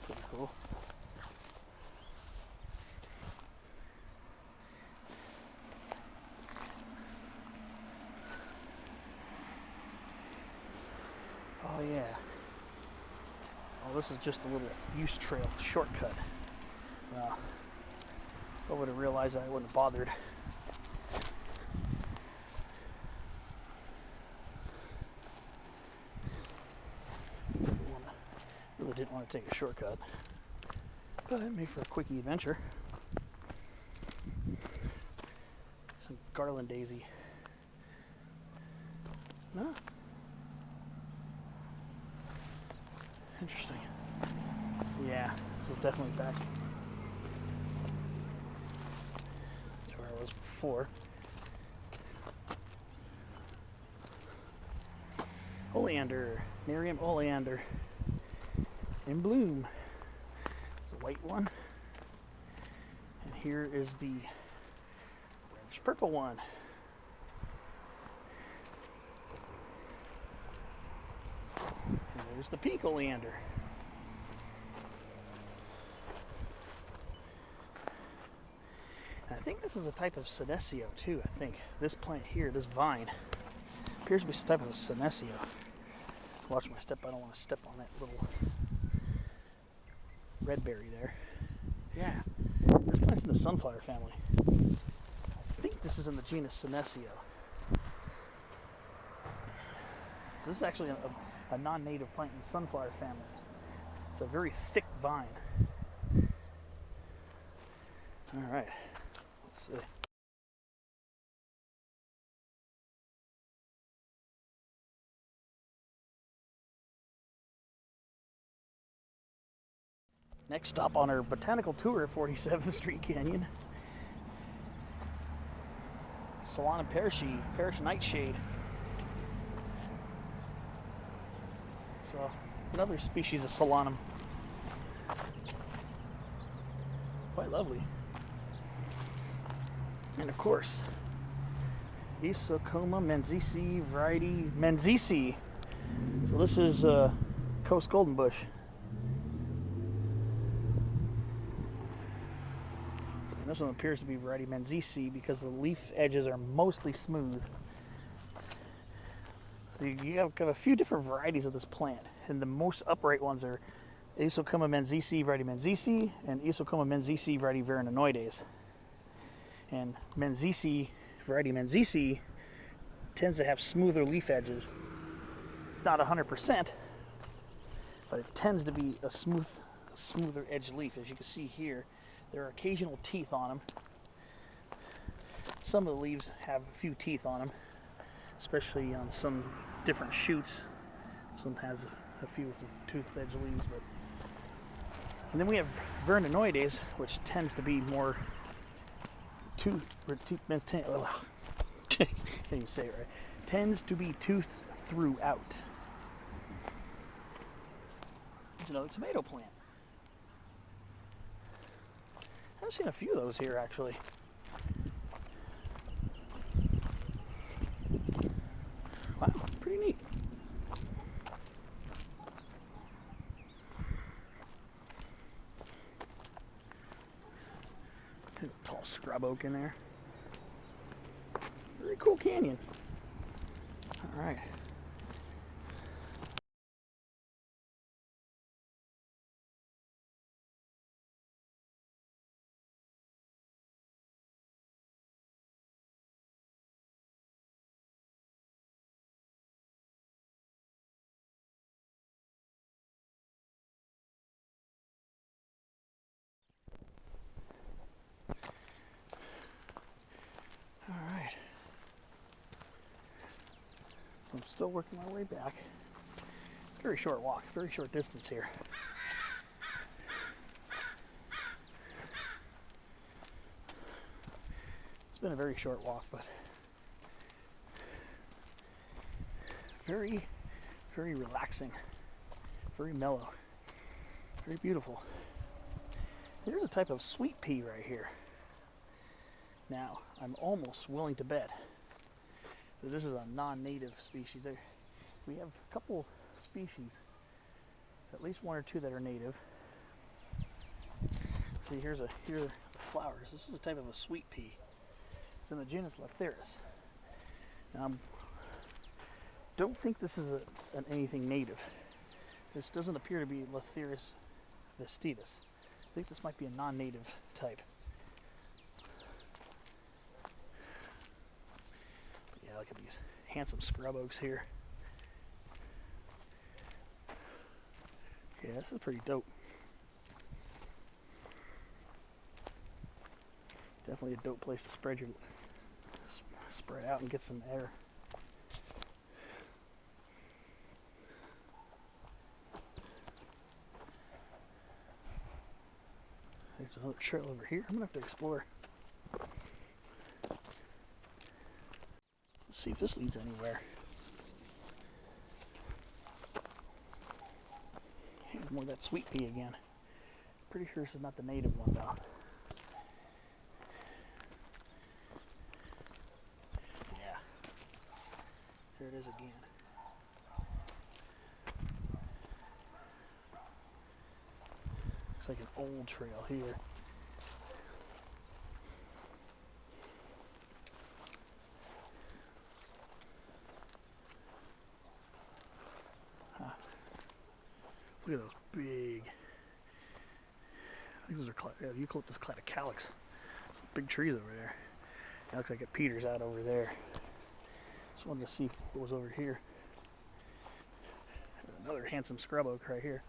Pretty cool. Oh yeah. Oh, this is just a little use trail shortcut. Well, if I would have realized I wouldn't have bothered. Really didn't want to take a shortcut. But maybe for a quickie adventure. Some garland daisy. No. Interesting. Yeah, this is definitely back to where I was before. Oleander, Nerium oleander, in bloom. It's the white one, and here is the reddish purple one. And there's the pink oleander. And I think this is a type of senecio too. I think this plant here, this vine, appears to be some type of senecio. Watch my step. I don't want to step on that little red berry there. Yeah, this plant's in the sunflower family. I think this is in the genus Senecio. So this is actually a non-native plant in the sunflower family. It's a very thick vine. All right, let's see. Next stop on our botanical tour at 47th Street Canyon. Solanum Parish Nightshade. So, another species of Solanum. Quite lovely. And of course, Isocoma menziesii variety menziesii. So this is Coast Golden Bush. And this one appears to be variety menziesii because the leaf edges are mostly smooth. So you have a few different varieties of this plant, and the most upright ones are Isocoma menziesii variety menziesii and Isocoma menziesii variety verinoides. And variety menziesii tends to have smoother leaf edges. It's not 100%, but it tends to be a smoother edged leaf. As you can see here, there are occasional teeth on them. Some of the leaves have a few teeth on them, especially on some different shoots. This one has a few with some toothed edge leaves. And then we have verinoides, which tends to be more can't even say it right. Tends to be tooth throughout. There's another tomato plant. I've seen a few of those here actually. Wow, pretty neat. There's a tall scrub oak in there. Very cool canyon. All right. All right. So I'm still working my way back. It's a very short walk, very short distance here. It's been a very short walk, but very, very relaxing, very mellow, very beautiful. Here's a type of sweet pea right here. Now, I'm almost willing to bet that this is a non-native species. We have a couple species, at least one or two that are native. See, here's the flowers. This is a type of a sweet pea. It's in the genus Lathyrus. Now, don't think this is anything native. This doesn't appear to be Lathyrus vestitus. I think this might be a non-native type. Yeah, look at these handsome scrub oaks here. Yeah, this is pretty dope. Definitely a dope place to spread out and get some air. There's another trail over here. I'm gonna have to explore. Let's see if this leads anywhere. Here's more of that sweet pea again. Pretty sure this is not the native one though. Yeah. There it is again. Looks like an old trail here. Look at those big, I think those are Eucalyptus cladocalyx. Big trees over there. It looks like it peters out over there. Just wanted to see what was over here. There's another handsome scrub oak right here.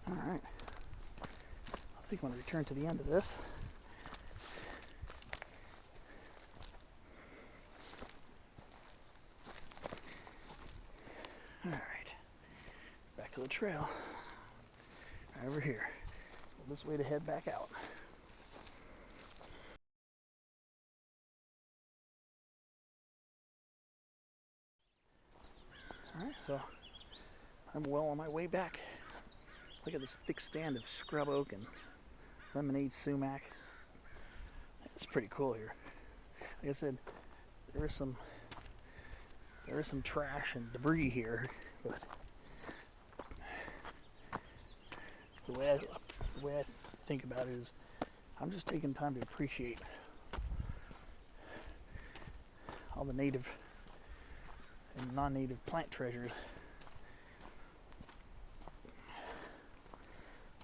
Alright. I think I'm going to return to the end of this. Alright. Back to the trail. Right over here. This way to head back out. Alright, so I'm well on my way back. Look at this thick stand of scrub oak and lemonade sumac. It's pretty cool here. Like I said, there is some trash and debris here, but the way I think about it is I'm just taking time to appreciate all the native and non-native plant treasures.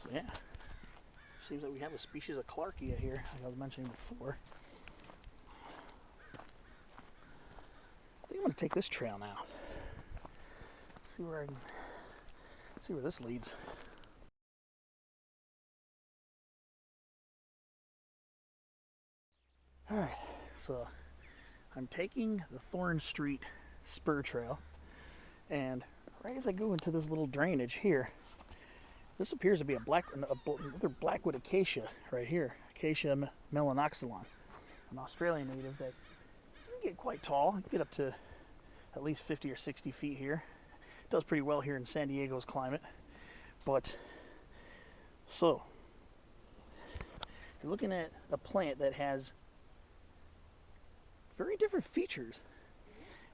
So yeah, seems like we have a species of Clarkia here, like I was mentioning before. I think I'm going to take this trail now. See where this leads. All right, so I'm taking the Thorn Street spur trail, and right as I go into this little drainage here, this appears to be another blackwood acacia right here, Acacia melanoxylon, an Australian native that can get quite tall. It can get up to at least 50 or 60 feet here. It does pretty well here in San Diego's climate. But so you're looking at a plant that has very different features.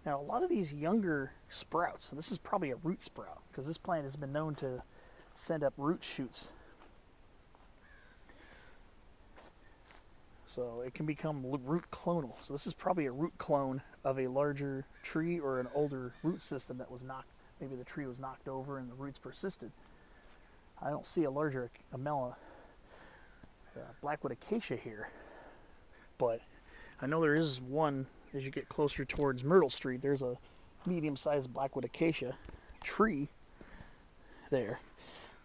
Now, a lot of these younger sprouts, and this is probably a root sprout because this plant has been known to send up root shoots. So it can become root clonal. So this is probably a root clone of a larger tree or an older root system that was knocked, maybe the tree was knocked over and the roots persisted. I don't see a larger blackwood acacia here, but I know there is one as you get closer towards Myrtle Street. There's a medium-sized blackwood acacia tree there.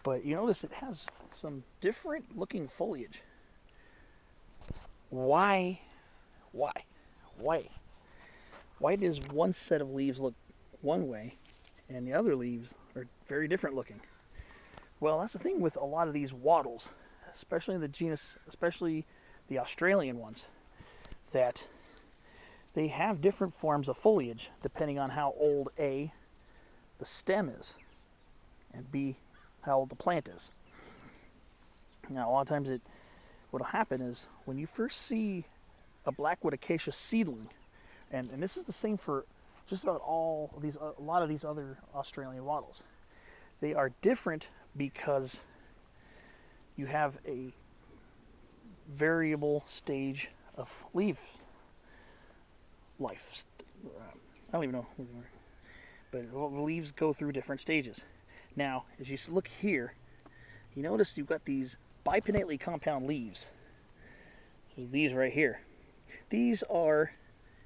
But you notice it has some different looking foliage. Why does one set of leaves look one way and the other leaves are very different looking? Well, that's the thing with a lot of these wattles, especially the genus, especially the Australian ones, that they have different forms of foliage depending on how old A, the stem is, and B, how old the plant is. Now, a lot of times what'll happen is when you first see a blackwood acacia seedling, and this is the same for just about a lot of these other Australian wattles. They are different because you have a variable stage of leaf life. I don't even know, but the leaves go through different stages. Now, as you look here, you notice you've got these bipinnately compound leaves. So these right here. These are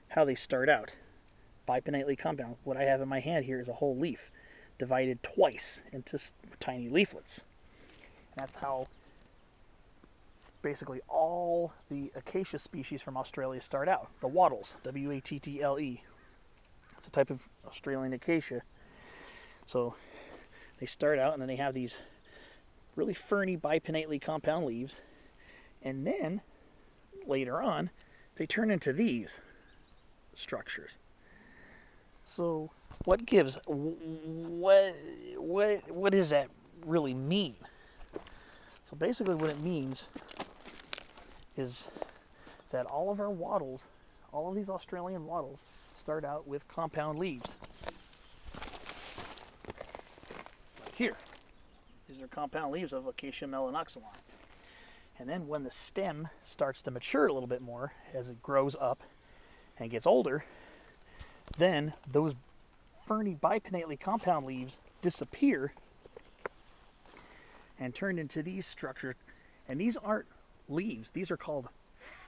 how they start out. Bipinnately compound. What I have in my hand here is a whole leaf divided twice into tiny leaflets. And that's how basically all the acacia species from Australia start out. The wattles, W-A-T-T-L-E. It's a type of Australian acacia. So they start out and then they have these really ferny bipinnately compound leaves, and then later on they turn into these structures. So what does that really mean? So basically what it means is that all of our wattles, all of these Australian wattles, start out with compound leaves. Like here. These are compound leaves of Acacia melanoxylon. And then when the stem starts to mature a little bit more, as it grows up and gets older, then those ferny bipinnately compound leaves disappear and turn into these structures. And these aren't leaves, these are called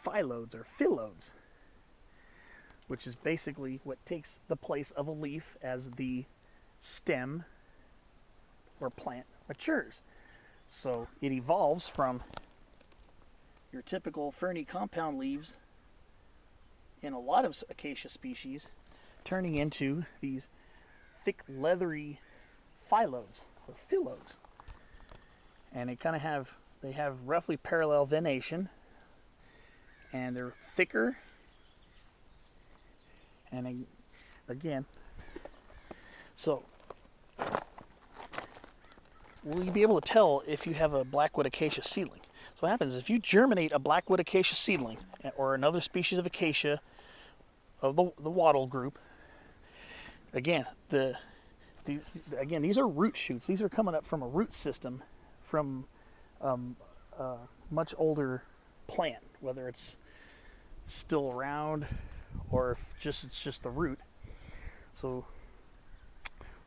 phyllodes or phyllodes, which is basically what takes the place of a leaf as the stem or plant matures. So it evolves from your typical ferny compound leaves in a lot of acacia species, turning into these thick leathery phyllodes or phyllodes. And they have roughly parallel venation, and they're thicker. And again, so will you be able to tell if you have a blackwood acacia seedling? So what happens is if you germinate a blackwood acacia seedling or another species of acacia of the wattle group, again, these are root shoots. These are coming up from a root system from a much older plant, whether it's still around or if it's just the root. So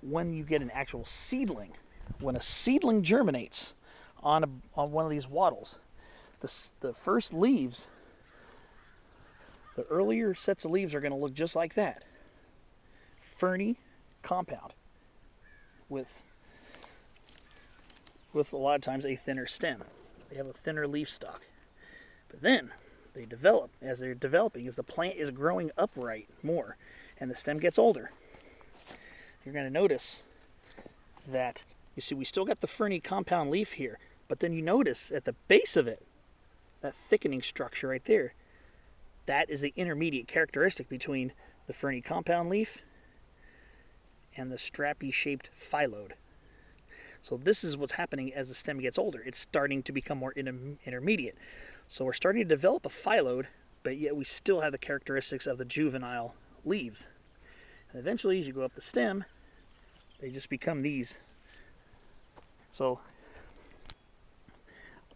when you get an actual seedling, when a seedling germinates on one of these wattles, the first leaves, the earlier sets of leaves are going to look just like that. Ferny compound with a lot of times a thinner stem. They have a thinner leaf stalk. But then they develop, as they're developing, as the plant is growing upright more and the stem gets older. You're going to notice that, you see, we still got the ferny compound leaf here, but then you notice at the base of it, that thickening structure right there, that is the intermediate characteristic between the ferny compound leaf and the strappy-shaped phyllodes. So this is what's happening as the stem gets older. It's starting to become more intermediate. So we're starting to develop a phyllodes, but yet we still have the characteristics of the juvenile leaves. And eventually, as you go up the stem, they just become these. So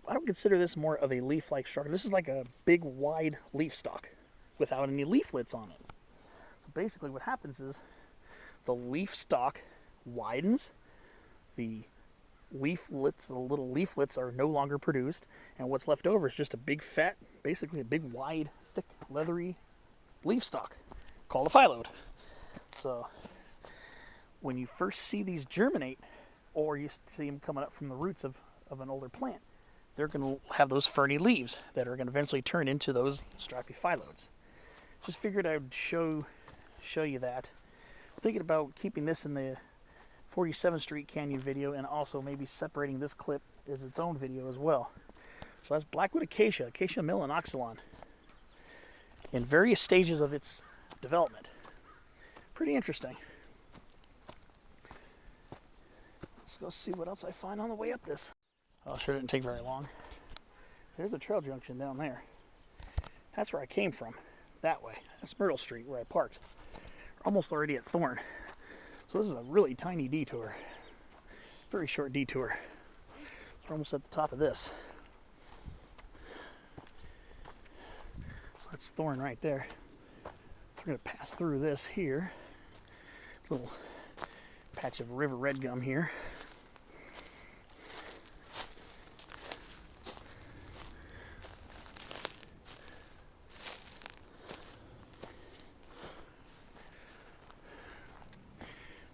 I don't consider this more of a leaf-like structure. This is like a big, wide leaf stalk without any leaflets on it. So basically what happens is the leaf stalk widens, the leaflets, the little leaflets are no longer produced, and what's left over is just a big fat, basically a big wide, thick, leathery leaf stalk called a phyllodes. So when you first see these germinate, or you see them coming up from the roots of an older plant, they're going to have those ferny leaves that are going to eventually turn into those strappy phyllodes. Just figured I'd show you that. I'm thinking about keeping this in the 47th Street Canyon video, and also maybe separating this clip as its own video as well. So that's blackwood acacia, Acacia melanoxylon, in various stages of its development. Pretty interesting. Let's go see what else I find on the way up this. Oh, sure didn't take very long. There's a trail junction down there. That's where I came from, that way. That's Myrtle Street where I parked. Almost already at Thorn. So this is a really tiny detour. Very short detour. We're almost at the top of this. That's Thorn right there. We're going to pass through this here. This little patch of river red gum here.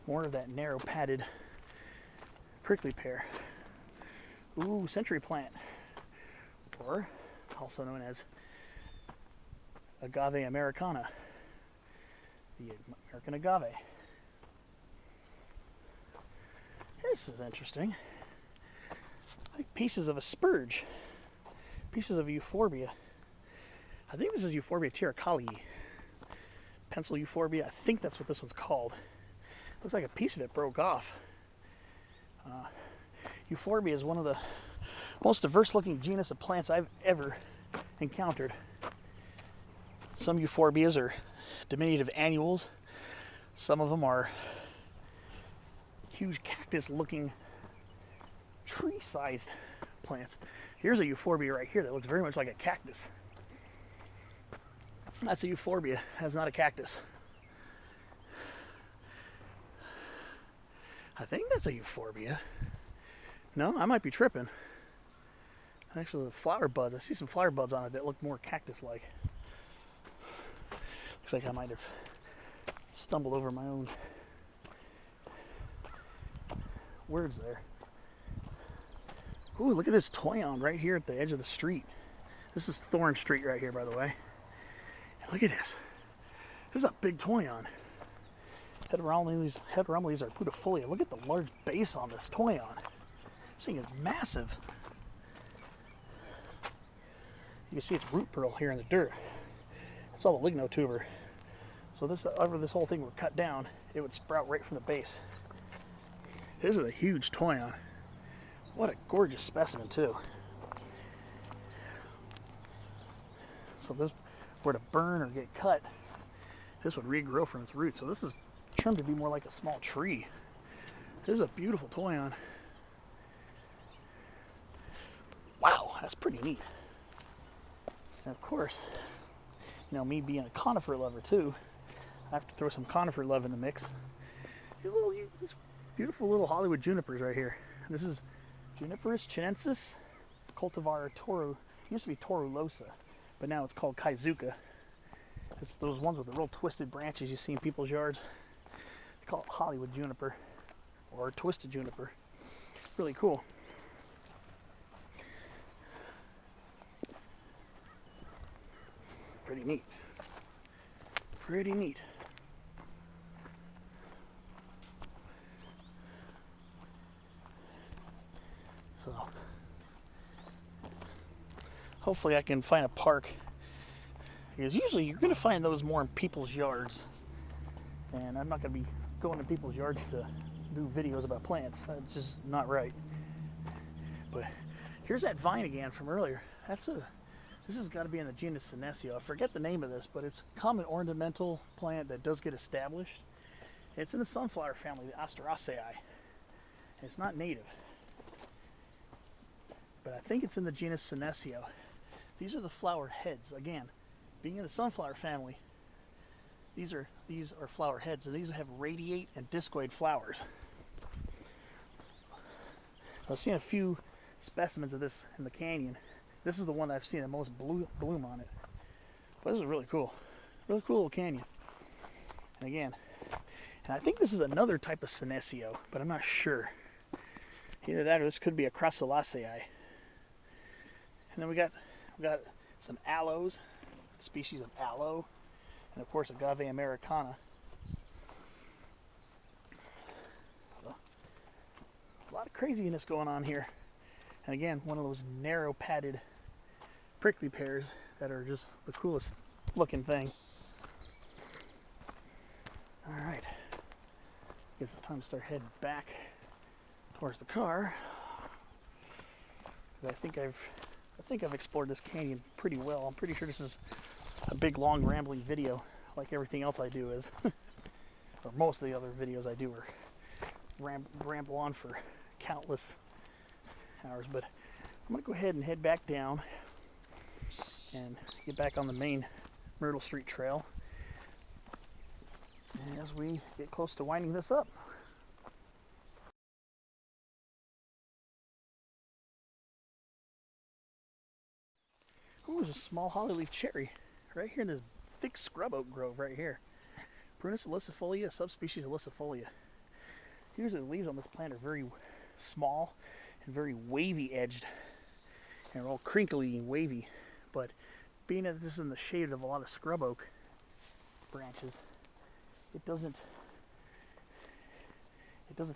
More of that narrow padded prickly pear. Ooh, century plant, or also known as Agave americana, the American agave. This is interesting. Like pieces of a spurge, pieces of euphorbia. I think this is Euphorbia tiracali, pencil euphorbia. I think that's what this one's called. Looks like a piece of it broke off. Euphorbia is one of the most diverse looking genus of plants I've ever encountered. Some euphorbias are diminutive annuals. Some of them are huge cactus looking tree-sized plants. Here's a euphorbia right here that looks very much like a cactus. That's a euphorbia. That's not a cactus. I think that's a euphorbia. No, I might be tripping. Actually, the flower buds, I see some flower buds on it that look more cactus-like. Looks like I might have stumbled over my own words there. Ooh, look at this toyon right here at the edge of the street. This is Thorn Street right here, by the way. And look at this. This is a big toyon. Heteromeles arpudifolia. Look at the large base on this toyon. This thing is massive. You can see its root pearl here in the dirt. It's all the lignotuber. So this, over this whole thing were cut down, it would sprout right from the base. This is a huge toyon. What a gorgeous specimen too. So if this were to burn or get cut, this would regrow from its roots. So this is trimmed to be more like a small tree. This is a beautiful toyon. Wow, that's pretty neat. And of course, you know, me being a conifer lover too, I have to throw some conifer love in the mix. These beautiful little Hollywood junipers right here. This is Juniperus chinensis, cultivar Toru. It used to be Torulosa, but now it's called Kaizuka. It's those ones with the real twisted branches you see in people's yards. They call it Hollywood juniper or twisted juniper. Really cool. Pretty neat. Pretty neat. So hopefully I can find a park, because usually you're going to find those more in people's yards, and I'm not going to be going to people's yards to do videos about plants. That's just not right. But here's that vine again from earlier. This has got to be in the genus Senecio. I forget the name of this, but it's a common ornamental plant that does get established. It's in the sunflower family, the Asteraceae. It's not native, but I think it's in the genus Senecio. These are the flower heads. Again, being in the sunflower family, these are flower heads, and these have radiate and discoid flowers. I've seen a few specimens of this in the canyon. This is the one that I've seen the most bloom on it. But this is really cool. Really cool little canyon. And again, and I think this is another type of Senecio, but I'm not sure. Either that or this could be a Crassulaceae. And then we got some aloes, species of aloe, and of course Agave americana. So, a lot of craziness going on here. And again, one of those narrow padded prickly pears that are just the coolest looking thing. All right, guess it's time to start heading back towards the car. I think I've explored this canyon pretty well. I'm pretty sure this is a big, long, rambling video, like everything else I do is, or most of the other videos I do are ramble on for countless hours. But I'm gonna go ahead and head back down and get back on the main Myrtle Street Trail as we get close to winding this up. Oh, there's a small hollyleaf cherry right here in this thick scrub oak grove right here. Prunus ilicifolia, subspecies ilicifolia. Usually the leaves on this plant are very small and very wavy edged, and they're all crinkly and wavy. But being that this is in the shade of a lot of scrub oak branches, it doesn't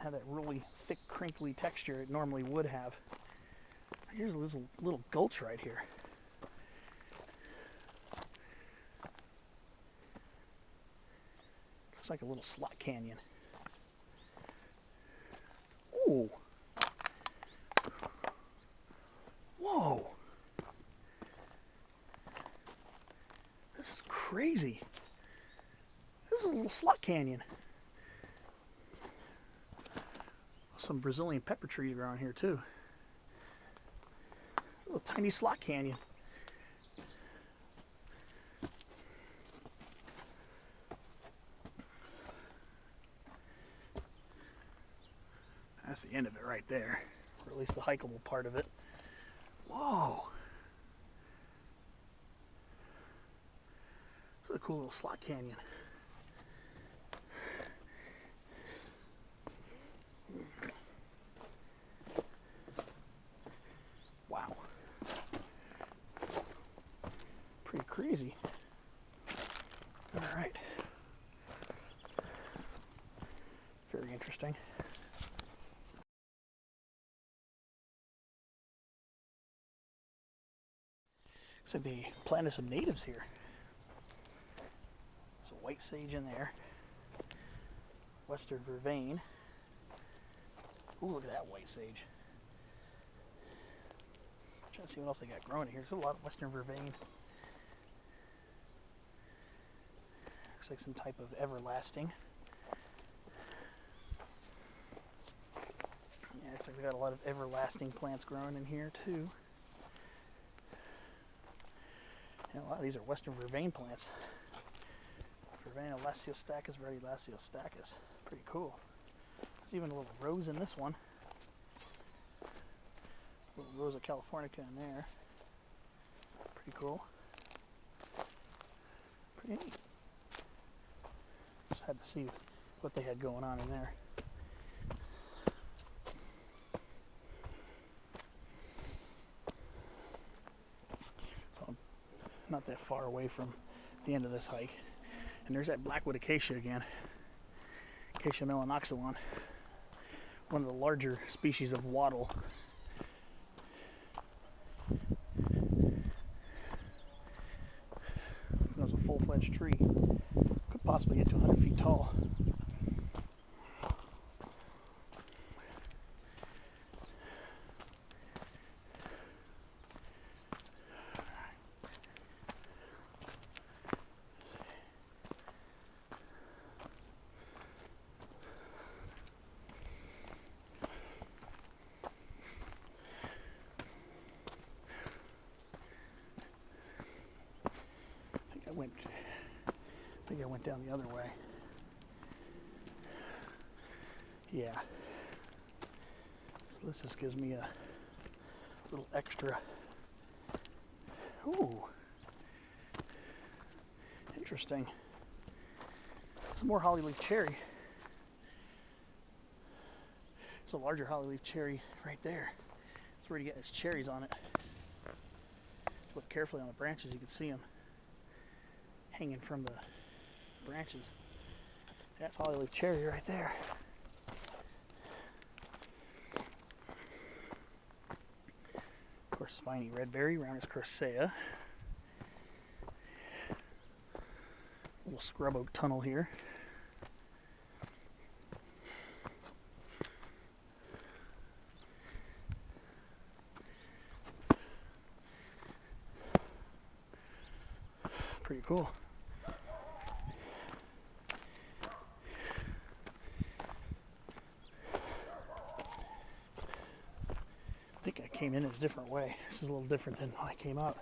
have that really thick crinkly texture it normally would have. Here's a little gulch right here. Looks like a little slot canyon. Ooh. Whoa. This is crazy. This is a little slot canyon. Some Brazilian pepper tree around here too. A little tiny slot canyon. That's the end of it right there, or at least the hikeable part of it. Whoa! This is a cool little slot canyon. Wow. Pretty crazy. All right. Very interesting. Looks like they planted some natives here. There's a white sage in there. Western vervain. Ooh, look at that white sage. I'm trying to see what else they got growing here. There's a lot of western vervain. Looks like some type of everlasting. Yeah, looks like we got a lot of everlasting plants growing in here too. And a lot of these are western vervain plants. Vervain lasiostachys, vertilasiostachys. Pretty cool. There's even a little rose in this one. A little Rosa californica in there. Pretty cool. Pretty neat. Just had to see what they had going on in there. So I'm not that far away from the end of this hike. And there's that blackwood acacia again. Acacia melanoxylon. One of the larger species of wattle. It was a full-fledged tree. Could possibly get to 100 feet tall. I think I went down the other way. Yeah. So this just gives me a little extra. Ooh. Interesting. Some more hollyleaf cherry. There's a larger hollyleaf cherry right there. It's where you get its cherries on it. Just look carefully on the branches, you can see them hanging from the branches. That's hollyleaf cherry right there. Of course, spiny redberry, Roundus crocea. Little scrub oak tunnel here. Pretty cool. I think I came in a different way. This is a little different than when I came out.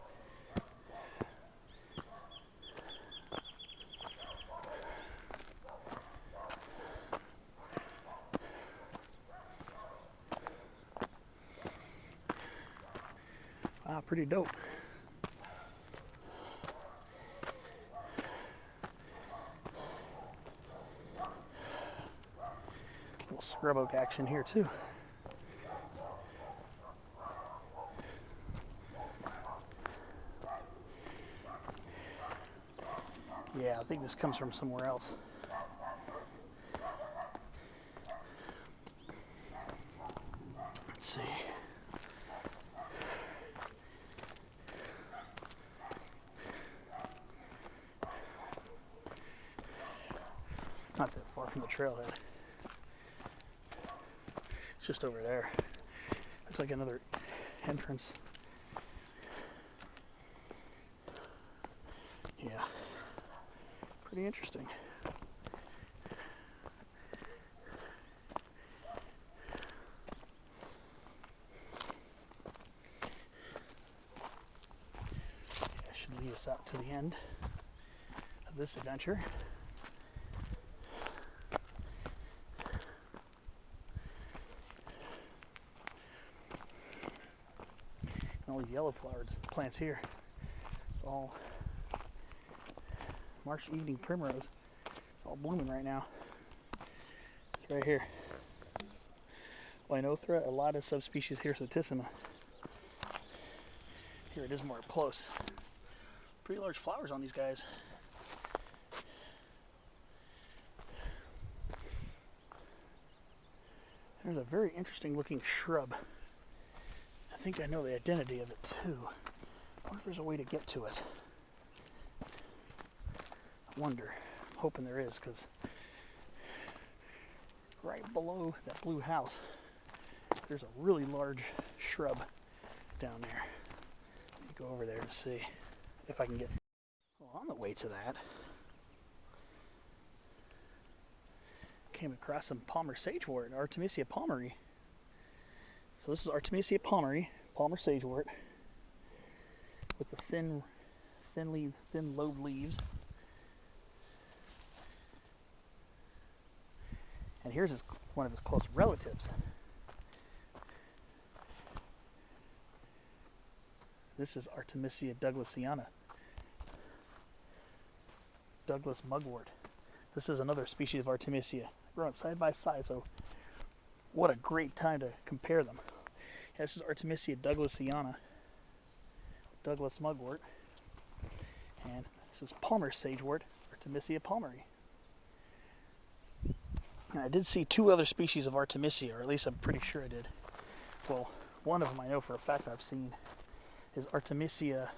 Wow, pretty dope. Little scrub oak action here too. Yeah, I think this comes from somewhere else. Let's see. Not that far from the trailhead. It's just over there. Looks like another entrance. Yeah. Pretty interesting. lead us out to the end of this adventure. And all these yellow flowered plants here, it's all March evening primrose. It's all blooming right now. It's right here. Oinothra, a lot of subspecies Hirsutissima. Here it is more up close. Pretty large flowers on these guys. There's a very interesting looking shrub. I think I know the identity of it too. I wonder if there's a way to get to it. I wonder. I'm hoping there is, because right below that blue house, there's a really large shrub down there. Let me go over there and see if I can get. Well, on the way to that, came across some Palmer sagewort, Artemisia palmeri. So this is Artemisia palmeri, Palmer sagewort, with the thin lobed leaves. And here's one of his close relatives. This is Artemisia douglasiana, Douglas mugwort. This is another species of Artemisia, growing side by side, so what a great time to compare them. Yeah, this is Artemisia douglasiana, Douglas mugwort, and this is Palmer sagewort, Artemisia palmeri. And I did see two other species of Artemisia, or at least I'm pretty sure I did. Well, one of them I know for a fact I've seen is Artemisia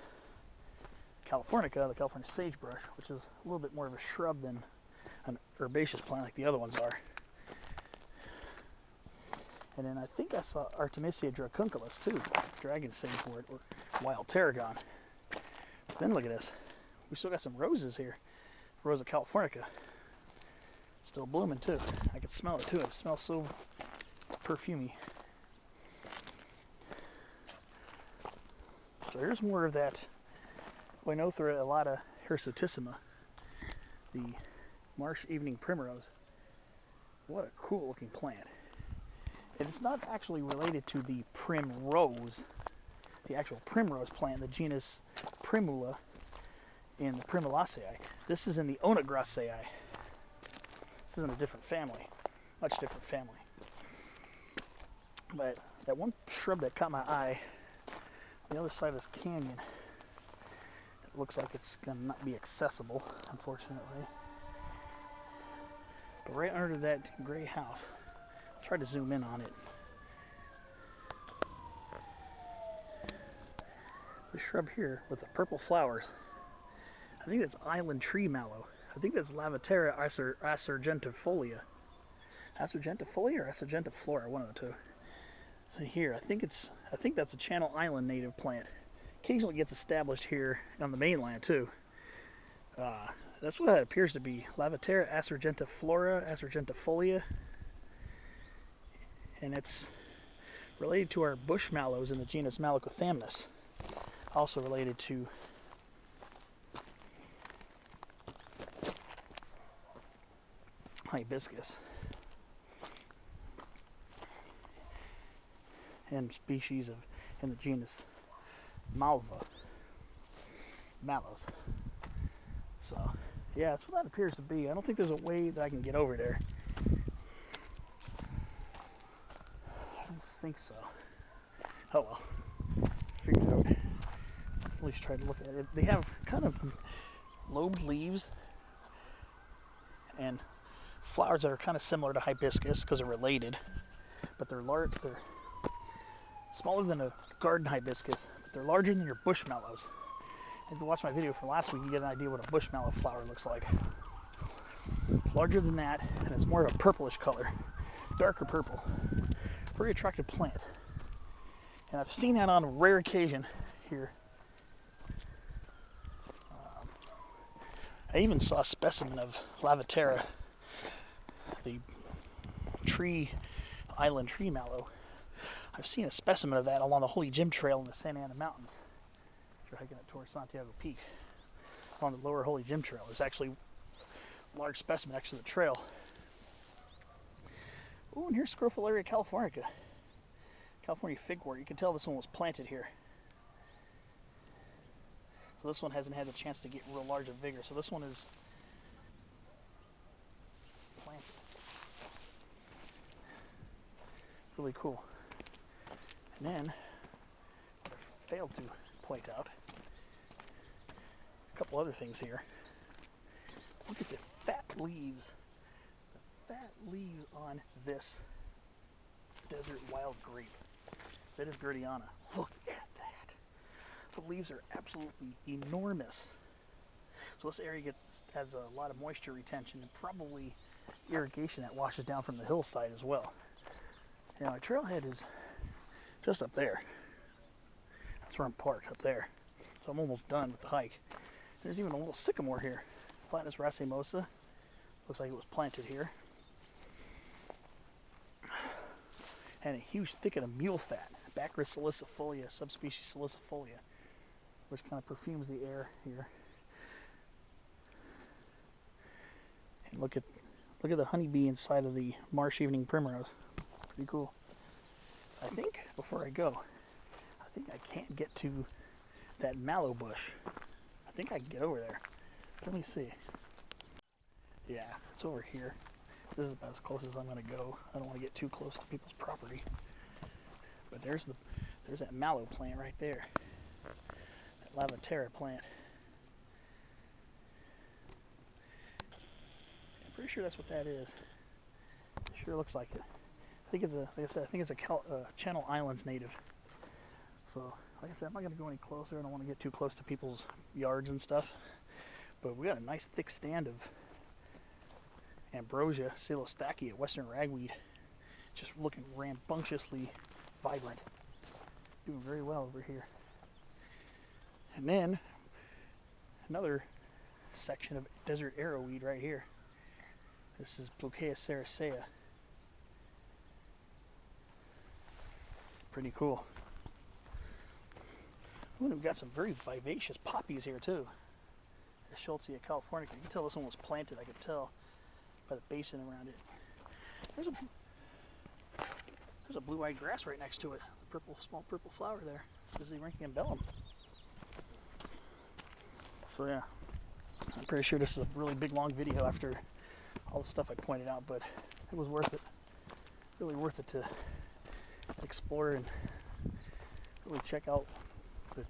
californica, the California sagebrush, which is a little bit more of a shrub than an herbaceous plant like the other ones are. And then I think I saw Artemisia dracunculus too, dragon sagewort or wild tarragon. Then look at this. We still got some roses here. Rosa californica. Still blooming too. I can smell it too. It smells so perfumey. So here's more of that Oinothra elata hirsutissima, the marsh evening primrose. What a cool looking plant. And it's not actually related to the primrose, the actual primrose plant, the genus Primula in the Primulaceae. This is in the Onagraceae. This is in a different family, much different family. But that one shrub that caught my eye on the other side of this canyon, it looks like it's going to not be accessible, unfortunately. But right under that gray house, I'll try to zoom in on it. This shrub here with the purple flowers, I think that's island tree mallow. I think that's Lavatera acergentifolia. Acergentifolia or acergentiflora, one of the two. So here, I think that's a Channel Island native plant. Occasionally gets established here on the mainland too. That's what it appears to be. Lavatera acergentiflora, acergentifolia. And it's related to our bush mallows in the genus Malacothamnus. Also related to hibiscus. And species in the genus Malva. Mallows. So, yeah, that's what that appears to be. I don't think there's a way that I can get over there. I don't think so. Oh well. Figure it out. At least try to look at it. They have kind of lobed leaves and flowers that are kind of similar to hibiscus because they're related, but they're large. They're smaller than a garden hibiscus, but they're larger than your bush mallows. If you watch my video from last week, you get an idea what a bush mallow flower looks like. It's larger than that, and it's more of a purplish color, darker purple. Very attractive plant, and I've seen that on a rare occasion here. I even saw a specimen of Lavatera, the island tree mallow. I've seen a specimen of that along the Holy Jim Trail in the Santa Ana Mountains. After hiking it towards Santiago Peak on the Lower Holy Gym Trail. There's actually a large specimen next to the trail. Oh, and here's Scrophularia californica. California figwort. You can tell this one was planted here. So this one hasn't had a chance to get real large of vigor. So this one is planted. Really cool. And then, what I failed to point out, a couple other things here. Look at the fat leaves. The fat leaves on this desert wild grape. That is Gerdiana. Look at that. The leaves are absolutely enormous. So this area has a lot of moisture retention and probably irrigation that washes down from the hillside as well. Now my trailhead is just up there. That's where I'm parked, up there. So I'm almost done with the hike. There's even a little sycamore here. Platanus racemosa. Looks like it was planted here. And a huge thicket of mule fat. Bacris salicifolia, subspecies salicifolia, which kind of perfumes the air here. And look at the honeybee inside of the marsh evening primrose. Pretty cool. I think before I go, I think I can't get to that mallow bush. I think I can get over there. So let me see. Yeah, it's over here. This is about as close as I'm going to go. I don't want to get too close to people's property. But there's that mallow plant right there. That Lavatera plant. I'm pretty sure that's what that is. It sure looks like it. I think it's a, like I said, I think it's a Channel Islands native. So, like I said, I'm not going to go any closer. I don't want to get too close to people's yards and stuff. But we got a nice thick stand of Ambrosia Celostachia, Western ragweed, just looking rambunctiously vibrant. Doing very well over here. And then another section of desert arrowweed right here. This is Bloquea sericea. Pretty cool. Ooh, we've got some very vivacious poppies here too. The Schultzia californica. You can tell this one was planted. I could tell by the basin around it. There's a blue-eyed grass right next to it. Small purple flower there. This is the Rhynchium. So yeah, I'm pretty sure this is a really big long video after all the stuff I pointed out, but it was worth it. Really worth it to explore and really check out the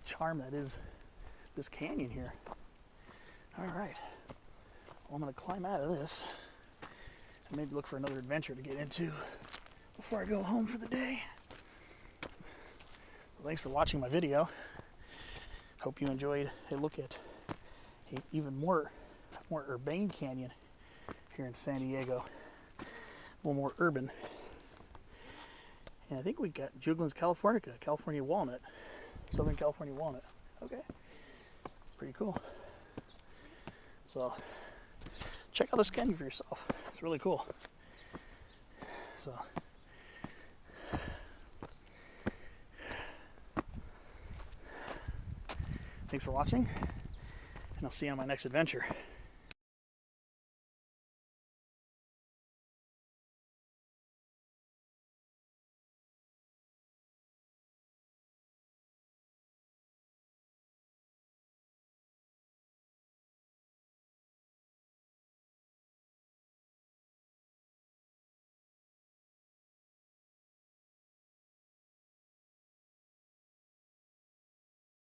charm that is this canyon here. All right, well, I'm gonna climb out of this and maybe look for another adventure to get into before I go home for the day. So thanks for watching my video. Hope you enjoyed a look at an even more urbane canyon here in San Diego. A little more urban. And I think we got Juglans californica, California walnut, Southern California walnut. Okay, pretty cool. So check out this canyon for yourself. It's really cool. So thanks for watching, and I'll see you on my next adventure.